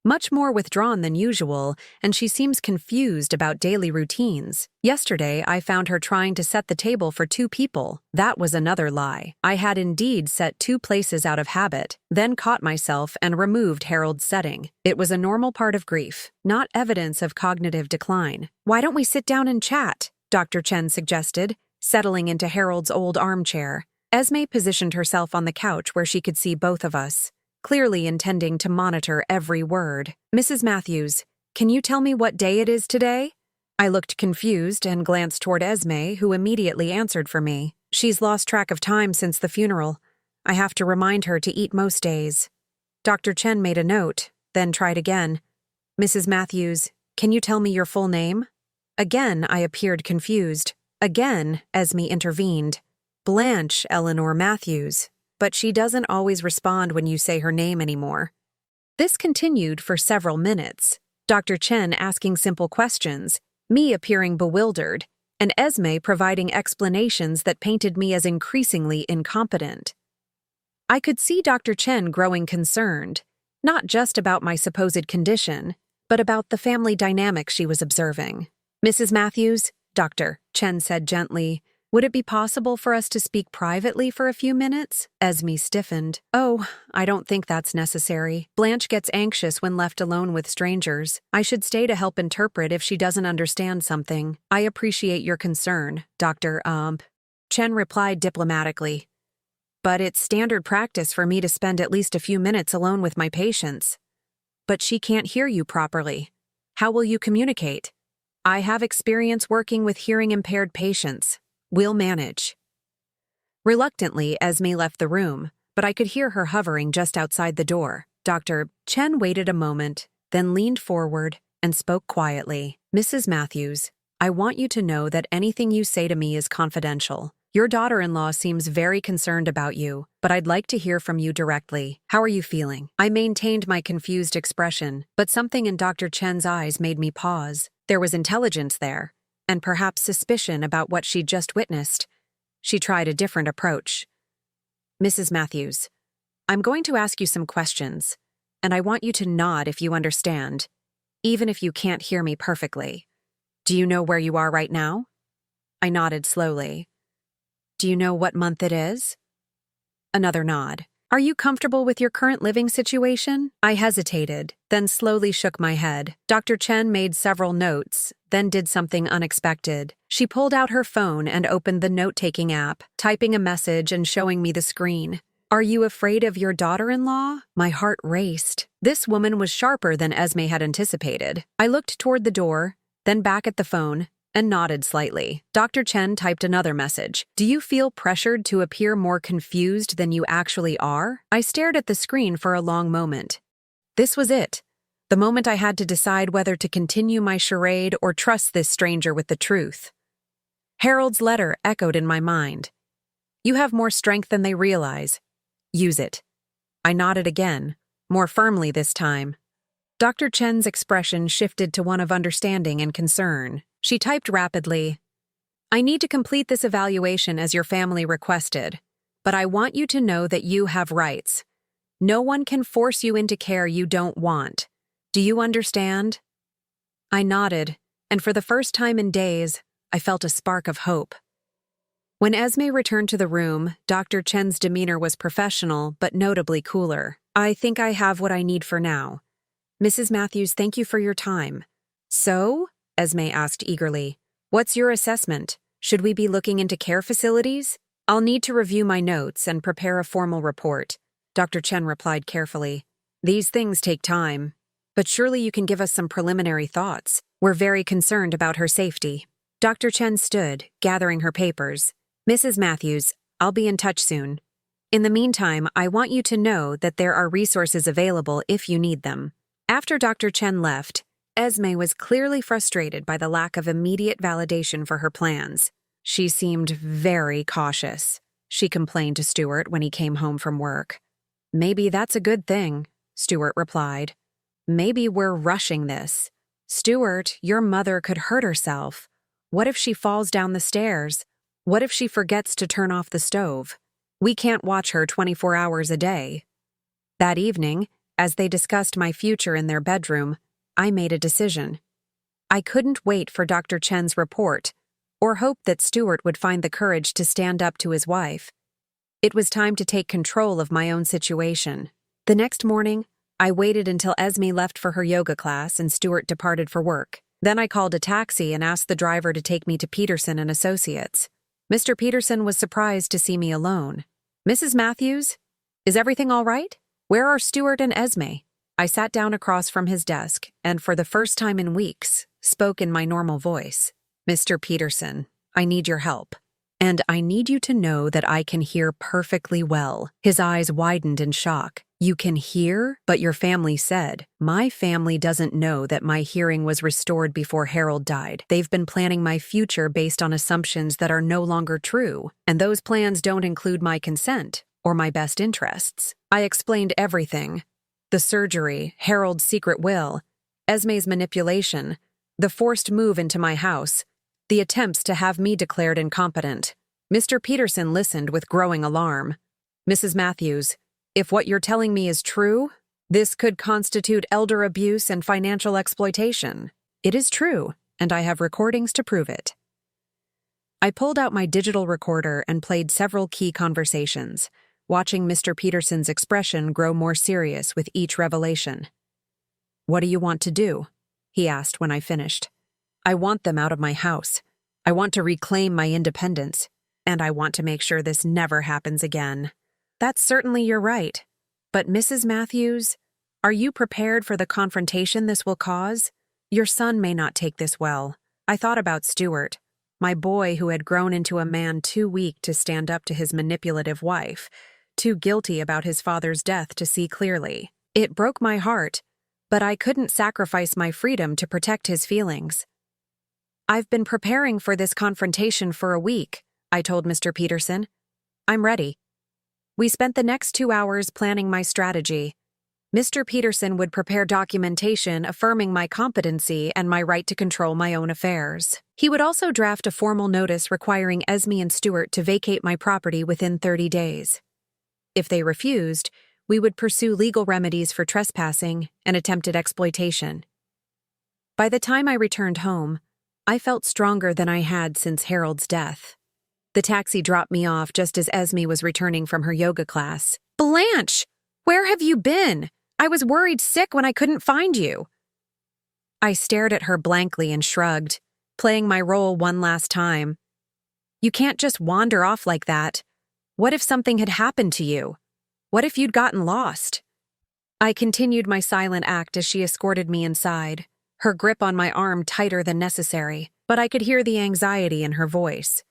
Much more withdrawn than usual, and she seems confused about daily routines. Yesterday, I found her trying to set the table for 2 people. That was another lie. I had indeed set 2 places out of habit, then caught myself and removed Harold's setting. It was a normal part of grief, not evidence of cognitive decline. "Why don't we sit down and chat?" Dr. Chen suggested, settling into Harold's old armchair. Esme positioned herself on the couch where she could see both of us, clearly intending to monitor every word. "Mrs. Matthews, can you tell me what day it is today?" I looked confused and glanced toward Esme, who immediately answered for me. "She's lost track of time since the funeral. I have to remind her to eat most days." Dr. Chen made a note, then tried again. "Mrs. Matthews, can you tell me your full name?" Again, I appeared confused. Again, Esme intervened. "Blanche Eleanor Matthews. But she doesn't always respond when you say her name anymore." This continued for several minutes, Dr. Chen asking simple questions, me appearing bewildered, and Esme providing explanations that painted me as increasingly incompetent. I could see Dr. Chen growing concerned, not just about my supposed condition, but about the family dynamic she was observing. "Mrs. Matthews," Dr. Chen said gently, "would it be possible for us to speak privately for a few minutes?" Esme stiffened. "Oh, I don't think that's necessary. Blanche gets anxious when left alone with strangers. I should stay to help interpret if she doesn't understand something. I appreciate your concern, Dr. Chen replied diplomatically. "But it's standard practice for me to spend at least a few minutes alone with my patients." "But she can't hear you properly. How will you communicate?" "I have experience working with hearing-impaired patients. We'll manage." Reluctantly, Esme left the room, but I could hear her hovering just outside the door. Dr. Chen waited a moment, then leaned forward and spoke quietly. "Mrs. Matthews, I want you to know that anything you say to me is confidential. Your daughter-in-law seems very concerned about you, but I'd like to hear from you directly. How are you feeling?" I maintained my confused expression, but something in Dr. Chen's eyes made me pause. There was intelligence there, and perhaps suspicion about what she'd just witnessed. She tried a different approach. "Mrs. Matthews, I'm going to ask you some questions, and I want you to nod if you understand, even if you can't hear me perfectly. Do you know where you are right now?" I nodded slowly. "Do you know what month it is?" Another nod. "Are you comfortable with your current living situation?" I hesitated, then slowly shook my head. Dr. Chen made several notes, then did something unexpected. She pulled out her phone and opened the note-taking app, typing a message and showing me the screen. "Are you afraid of your daughter-in-law?" My heart raced. This woman was sharper than Esme had anticipated. I looked toward the door, then back at the phone, and nodded slightly. Dr. Chen typed another message. "Do you feel pressured to appear more confused than you actually are?" I stared at the screen for a long moment. This was it. The moment I had to decide whether to continue my charade or trust this stranger with the truth. Harold's letter echoed in my mind. "You have more strength than they realize. Use it." I nodded again, more firmly this time. Dr. Chen's expression shifted to one of understanding and concern. She typed rapidly, "I need to complete this evaluation as your family requested, but I want you to know that you have rights. No one can force you into care you don't want. Do you understand?" I nodded, and for the first time in days, I felt a spark of hope. When Esme returned to the room, Dr. Chen's demeanor was professional but notably cooler. "I think I have what I need for now. Mrs. Matthews, thank you for your time." "So?" Esme asked eagerly. "What's your assessment? Should we be looking into care facilities?" "I'll need to review my notes and prepare a formal report," Dr. Chen replied carefully. "These things take time, but surely you can give us some preliminary thoughts. We're very concerned about her safety." Dr. Chen stood, gathering her papers. "Mrs. Matthews, I'll be in touch soon. In the meantime, I want you to know that there are resources available if you need them." After Dr. Chen left, Esme was clearly frustrated by the lack of immediate validation for her plans. She seemed very cautious, she complained to Stuart when he came home from work. "Maybe that's a good thing," Stuart replied. "Maybe we're rushing this. Stuart, your mother could hurt herself. What if she falls down the stairs? What if she forgets to turn off the stove?" We can't watch her 24 hours a day. That evening, as they discussed my future in their bedroom, I made a decision. I couldn't wait for Dr. Chen's report, or hope that Stuart would find the courage to stand up to his wife. It was time to take control of my own situation. The next morning, I waited until Esme left for her yoga class and Stuart departed for work. Then I called a taxi and asked the driver to take me to Peterson and Associates. Mr. Peterson was surprised to see me alone. "Mrs. Matthews, is everything all right? Where are Stuart and Esme?" I sat down across from his desk and, for the first time in weeks, spoke in my normal voice. "Mr. Peterson, I need your help. And I need you to know that I can hear perfectly well." His eyes widened in shock. "You can hear? But your family said." "My family doesn't know that my hearing was restored before Harold died. They've been planning my future based on assumptions that are no longer true, and those plans don't include my consent or my best interests." I explained everything. The surgery, Harold's secret will, Esme's manipulation, the forced move into my house, the attempts to have me declared incompetent. Mr. Peterson listened with growing alarm. "Mrs. Matthews, if what you're telling me is true, this could constitute elder abuse and financial exploitation." "It is true, and I have recordings to prove it." I pulled out my digital recorder and played several key conversations, watching Mr. Peterson's expression grow more serious with each revelation. "What do you want to do?" he asked when I finished. "I want them out of my house. I want to reclaim my independence, and I want to make sure this never happens again." "That's certainly your right. But Mrs. Matthews, are you prepared for the confrontation this will cause? Your son may not take this well." I thought about Stuart, my boy who had grown into a man too weak to stand up to his manipulative wife, too guilty about his father's death to see clearly. It broke my heart, but I couldn't sacrifice my freedom to protect his feelings. "I've been preparing for this confrontation for a week," I told Mr. Peterson. "I'm ready." We spent the next 2 hours planning my strategy. Mr. Peterson would prepare documentation affirming my competency and my right to control my own affairs. He would also draft a formal notice requiring Esme and Stuart to vacate my property within 30 days. If they refused, we would pursue legal remedies for trespassing and attempted exploitation. By the time I returned home, I felt stronger than I had since Harold's death. The taxi dropped me off just as Esme was returning from her yoga class. "Blanche, where have you been? I was worried sick when I couldn't find you." I stared at her blankly and shrugged, playing my role one last time. "You can't just wander off like that. What if something had happened to you? What if you'd gotten lost?" I continued my silent act as she escorted me inside, her grip on my arm tighter than necessary, but I could hear the anxiety in her voice.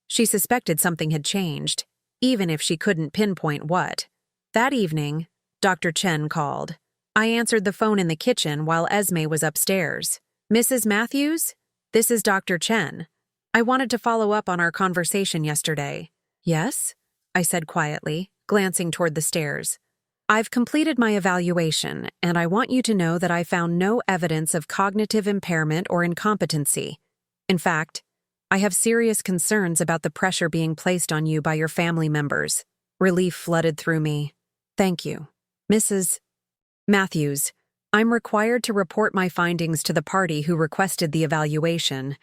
She suspected something had changed, even if she couldn't pinpoint what. That evening, Dr. Chen called. I answered the phone in the kitchen while Esme was upstairs. "Mrs. Matthews, this is Dr. Chen. I wanted to follow up on our conversation yesterday." "Yes?" I said quietly, glancing toward the stairs. "I've completed my evaluation, and I want you to know that I found no evidence of cognitive impairment or incompetency. In fact, I have serious concerns about the pressure being placed on you by your family members." Relief flooded through me. "Thank you. Mrs. Matthews, I'm required to report my findings to the party who requested the evaluation,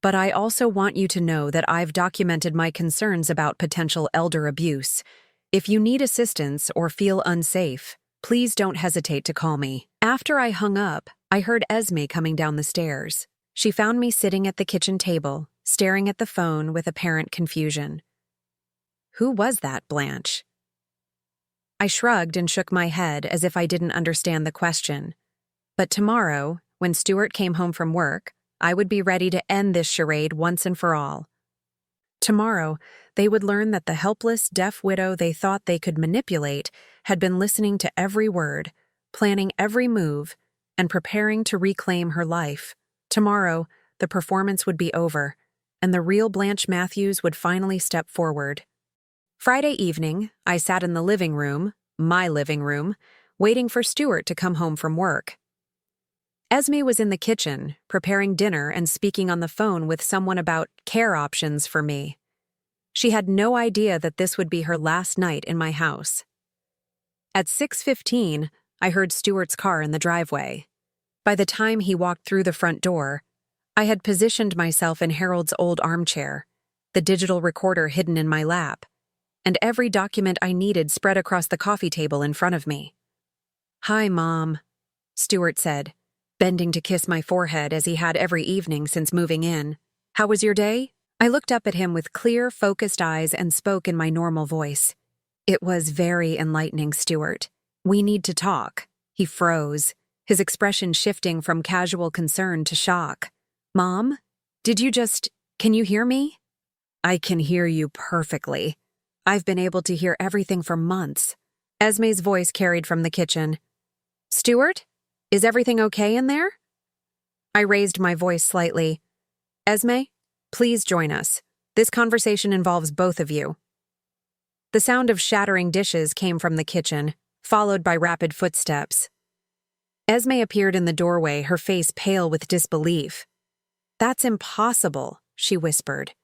but I also want you to know that I've documented my concerns about potential elder abuse. If you need assistance or feel unsafe, please don't hesitate to call me." After I hung up, I heard Esme coming down the stairs. She found me sitting at the kitchen table, staring at the phone with apparent confusion. "Who was that, Blanche?" I shrugged and shook my head as if I didn't understand the question. But tomorrow, when Stuart came home from work, I would be ready to end this charade once and for all. Tomorrow, they would learn that the helpless, deaf widow they thought they could manipulate had been listening to every word, planning every move, and preparing to reclaim her life. Tomorrow, the performance would be over, and the real Blanche Matthews would finally step forward. Friday evening, I sat in the living room, my living room, waiting for Stuart to come home from work. Esme was in the kitchen, preparing dinner and speaking on the phone with someone about care options for me. She had no idea that this would be her last night in my house. At 6:15, I heard Stuart's car in the driveway. By the time he walked through the front door, I had positioned myself in Harold's old armchair, the digital recorder hidden in my lap, and every document I needed spread across the coffee table in front of me. "Hi, Mom," Stuart said, bending to kiss my forehead as he had every evening since moving in. "How was your day?" I looked up at him with clear, focused eyes and spoke in my normal voice. "It was very enlightening, Stuart. We need to talk." He froze, his expression shifting from casual concern to shock. "Mom, can you hear me?" "I can hear you perfectly. I've been able to hear everything for months." Esme's voice carried from the kitchen. "Stuart, is everything okay in there?" I raised my voice slightly. "Esme, please join us. This conversation involves both of you." The sound of shattering dishes came from the kitchen, followed by rapid footsteps. Esme appeared in the doorway, her face pale with disbelief. "That's impossible," she whispered.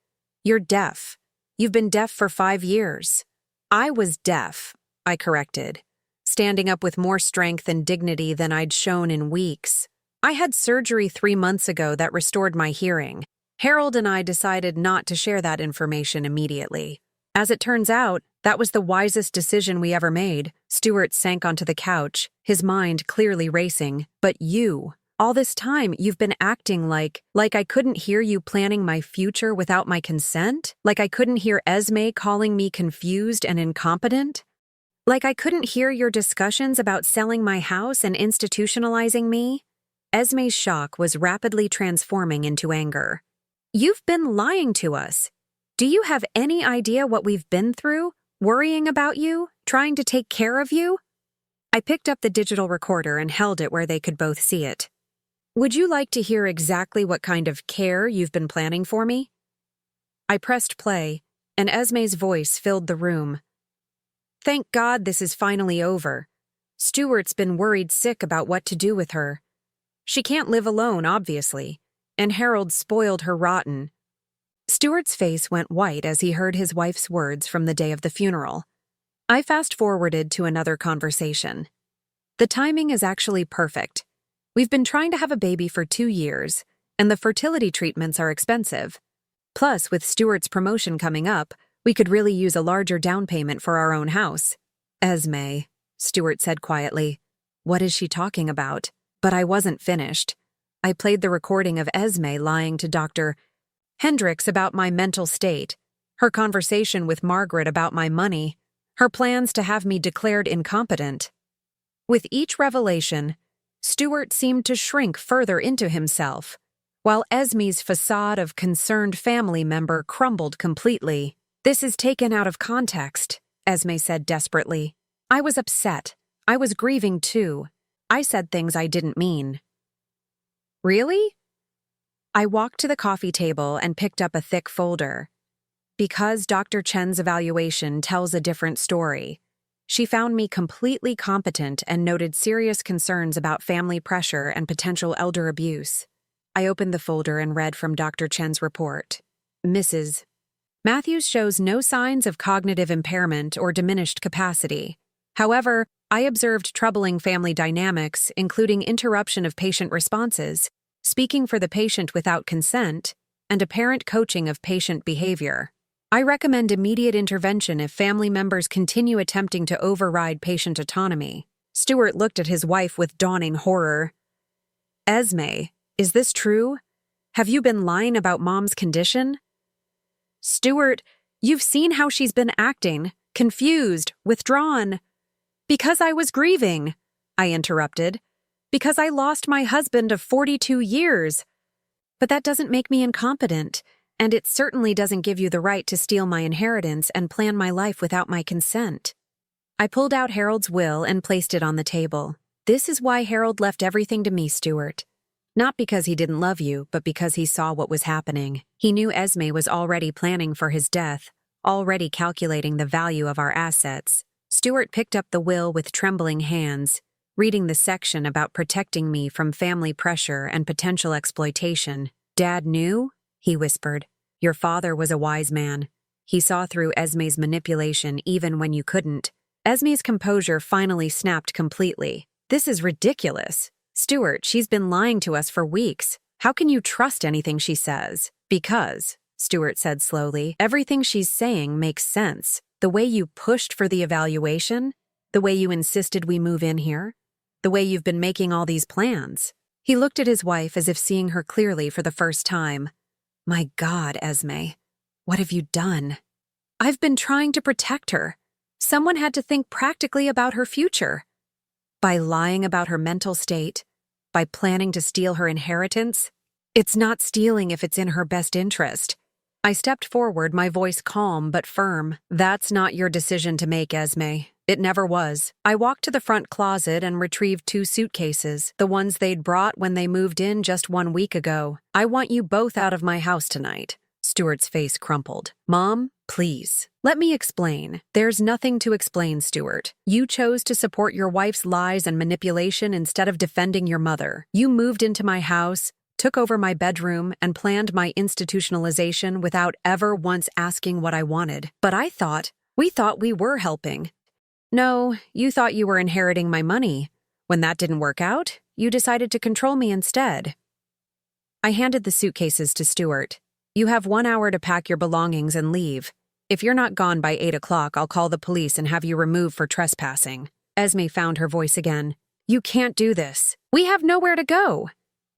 "You're deaf. You've been deaf for 5 years." "I was deaf," I corrected, standing up with more strength and dignity than I'd shown in weeks. "I had surgery 3 months ago that restored my hearing." Harold and I decided not to share that information immediately. As it turns out, that was the wisest decision we ever made. Stuart sank onto the couch, his mind clearly racing. "But you, all this time you've been acting like I couldn't hear you planning my future without my consent? Like I couldn't hear Esme calling me confused and incompetent? Like I couldn't hear your discussions about selling my house and institutionalizing me?" Esme's shock was rapidly transforming into anger. "You've been lying to us. Do you have any idea what we've been through? Worrying about you? Trying to take care of you?" I picked up the digital recorder and held it where they could both see it. "Would you like to hear exactly what kind of care you've been planning for me?" I pressed play, and Esme's voice filled the room. "Thank God this is finally over. Stuart's been worried sick about what to do with her. She can't live alone, obviously, and Harold spoiled her rotten." Stuart's face went white as he heard his wife's words from the day of the funeral. I fast-forwarded to another conversation. "The timing is actually perfect. We've been trying to have a baby for 2 years, and the fertility treatments are expensive. Plus, with Stuart's promotion coming up, we could really use a larger down payment for our own house." "Esme," Stuart said quietly. "What is she talking about?" But I wasn't finished. I played the recording of Esme lying to Dr. Hendricks about my mental state, her conversation with Margaret about my money, her plans to have me declared incompetent. With each revelation, Stuart seemed to shrink further into himself, while Esme's facade of concerned family member crumbled completely. "This is taken out of context," Esme said desperately. "I was upset. I was grieving too. I said things I didn't mean." "Really?" I walked to the coffee table and picked up a thick folder. Because Dr. Chen's evaluation tells a different story. She found me completely competent and noted serious concerns about family pressure and potential elder abuse. I opened the folder and read from Dr. Chen's report. "Mrs. Matthews shows no signs of cognitive impairment or diminished capacity. However, I observed troubling family dynamics, including interruption of patient responses, speaking for the patient without consent, and apparent coaching of patient behavior. I recommend immediate intervention if family members continue attempting to override patient autonomy." Stuart looked at his wife with dawning horror. "Esme, is this true? Have you been lying about Mom's condition?" "Stuart, you've seen how she's been acting, confused, withdrawn." "Because I was grieving," I interrupted. "Because I lost my husband of 42 years. But that doesn't make me incompetent, and it certainly doesn't give you the right to steal my inheritance and plan my life without my consent." I pulled out Harold's will and placed it on the table. "This is why Harold left everything to me, Stuart. Not because he didn't love you, but because he saw what was happening. He knew Esme was already planning for his death, already calculating the value of our assets." Stuart picked up the will with trembling hands, reading the section about protecting me from family pressure and potential exploitation. "Dad knew?" he whispered. "Your father was a wise man. He saw through Esme's manipulation even when you couldn't. Esme's composure finally snapped completely. This is ridiculous. Stuart, she's been lying to us for weeks. How can you trust anything she says? Because, Stuart said slowly, everything she's saying makes sense. The way you pushed for the evaluation, the way you insisted we move in here, the way you've been making all these plans. He looked at his wife as if seeing her clearly for the first time. My God, Esme, what have you done? I've been trying to protect her. Someone had to think practically about her future. By lying about her mental state, by planning to steal her inheritance. It's not stealing if it's in her best interest. I stepped forward, my voice calm but firm. That's not your decision to make, Esme. It never was. I walked to the front closet and retrieved 2 suitcases, the ones they'd brought when they moved in just 1 week ago. I want you both out of my house tonight. Stuart's face crumpled. Mom, please. Let me explain. There's nothing to explain, Stuart. You chose to support your wife's lies and manipulation instead of defending your mother. You moved into my house, took over my bedroom, and planned my institutionalization without ever once asking what I wanted. But we thought we were helping. No, you thought you were inheriting my money. When that didn't work out, you decided to control me instead. I handed the suitcases to Stuart. You have 1 hour to pack your belongings and leave. If you're not gone by 8 o'clock, I'll call the police and have you removed for trespassing. Esme found her voice again. You can't do this. We have nowhere to go.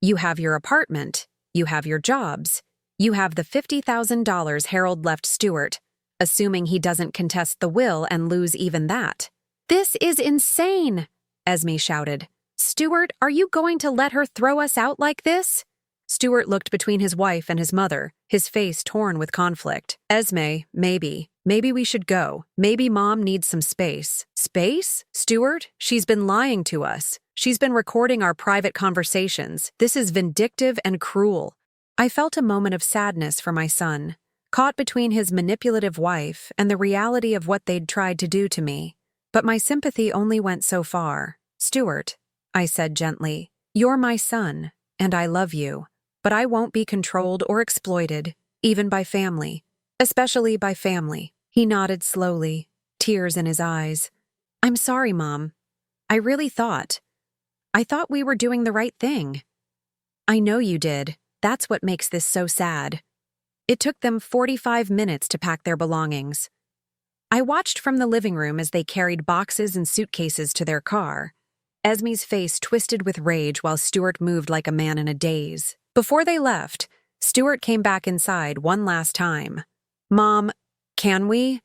You have your apartment. You have your jobs. You have the $50,000 Harold left Stuart, assuming he doesn't contest the will and lose even that. This is insane, Esme shouted. Stuart, are you going to let her throw us out like this? Stuart looked between his wife and his mother, his face torn with conflict. Esme, maybe we should go. Maybe Mom needs some space. Space? Stuart, she's been lying to us. She's been recording our private conversations. This is vindictive and cruel. I felt a moment of sadness for my son, caught between his manipulative wife and the reality of what they'd tried to do to me. But my sympathy only went so far. Stuart, I said gently, you're my son, and I love you. But I won't be controlled or exploited, even by family, especially by family. He nodded slowly, tears in his eyes. I'm sorry, Mom. I thought we were doing the right thing. I know you did. That's what makes this so sad. It took them 45 minutes to pack their belongings. I watched from the living room as they carried boxes and suitcases to their car. Esme's face twisted with rage while Stuart moved like a man in a daze. Before they left, Stuart came back inside one last time. Mom, can we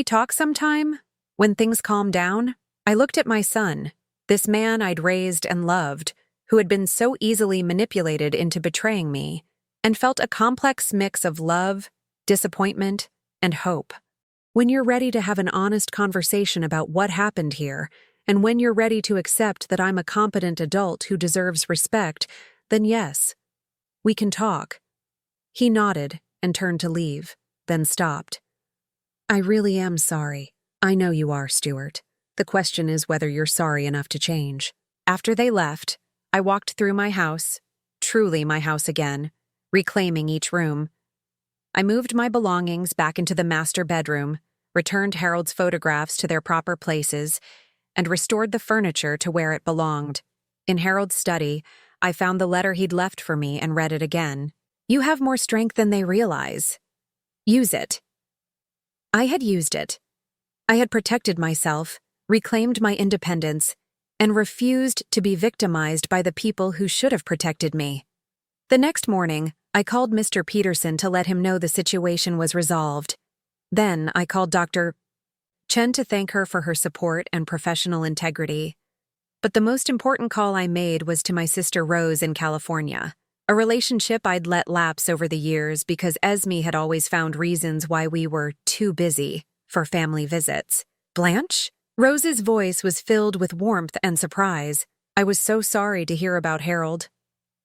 talk sometime? When things calm down? I looked at my son, this man I'd raised and loved, who had been so easily manipulated into betraying me, and felt a complex mix of love, disappointment, and hope. When you're ready to have an honest conversation about what happened here, and when you're ready to accept that I'm a competent adult who deserves respect, then yes, we can talk. He nodded and turned to leave, then stopped. I really am sorry. I know you are, Stuart. The question is whether you're sorry enough to change. After they left, I walked through my house, truly my house again, reclaiming each room. I moved my belongings back into the master bedroom, returned Harold's photographs to their proper places, and restored the furniture to where it belonged. In Harold's study, I found the letter he'd left for me and read it again. You have more strength than they realize. Use it. I had used it. I had protected myself, reclaimed my independence, and refused to be victimized by the people who should have protected me. The next morning, I called Mr. Peterson to let him know the situation was resolved. Then I called Dr. Chen to thank her for her support and professional integrity. But the most important call I made was to my sister Rose in California, a relationship I'd let lapse over the years because Esme had always found reasons why we were too busy for family visits. Blanche? Rose's voice was filled with warmth and surprise. I was so sorry to hear about Harold.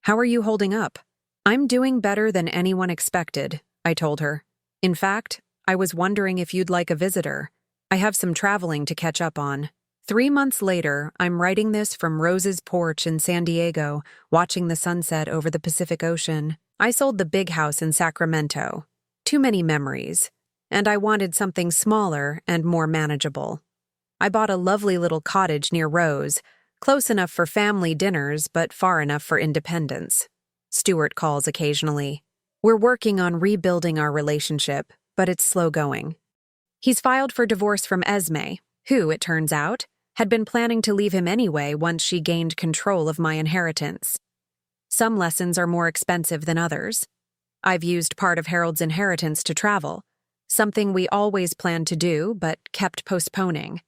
How are you holding up? I'm doing better than anyone expected, I told her. In fact, I was wondering if you'd like a visitor. I have some traveling to catch up on. 3 months later, I'm writing this from Rose's porch in San Diego, watching the sunset over the Pacific Ocean. I sold the big house in Sacramento. Too many memories. and I wanted something smaller and more manageable. I bought a lovely little cottage near Rose, close enough for family dinners but far enough for independence. Stuart calls occasionally. We're working on rebuilding our relationship, but it's slow going. He's filed for divorce from Esme, who, it turns out, had been planning to leave him anyway once she gained control of my inheritance. Some lessons are more expensive than others. I've used part of Harold's inheritance to travel, something we always planned to do but kept postponing.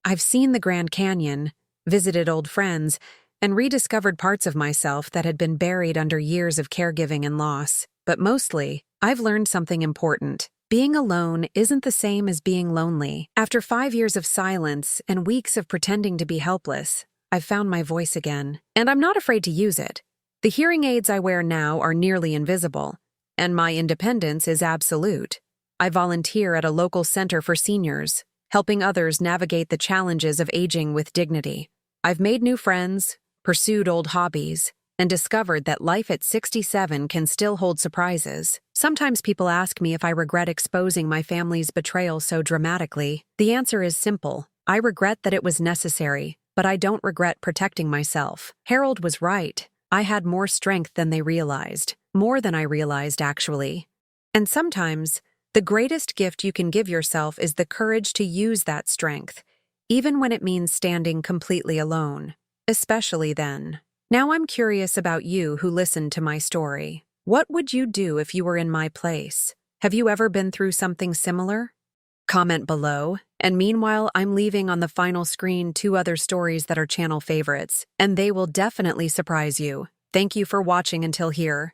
I've seen the Grand Canyon, visited old friends, and rediscovered parts of myself that had been buried under years of caregiving and loss. But mostly, I've learned something important. Being alone isn't the same as being lonely. After 5 years of silence and weeks of pretending to be helpless, I've found my voice again, and I'm not afraid to use it. The hearing aids I wear now are nearly invisible, and my independence is absolute. I volunteer at a local center for seniors, helping others navigate the challenges of aging with dignity. I've made new friends, pursued old hobbies, and discovered that life at 67 can still hold surprises. Sometimes people ask me if I regret exposing my family's betrayal so dramatically. The answer is simple. I regret that it was necessary, but I don't regret protecting myself. Harold was right. I had more strength than they realized. More than I realized, actually. And sometimes, the greatest gift you can give yourself is the courage to use that strength, even when it means standing completely alone. Especially then. Now I'm curious about you who listened to my story. What would you do if you were in my place? Have you ever been through something similar? Comment below, and meanwhile I'm leaving on the final screen 2 other stories that are channel favorites, and they will definitely surprise you. Thank you for watching until here.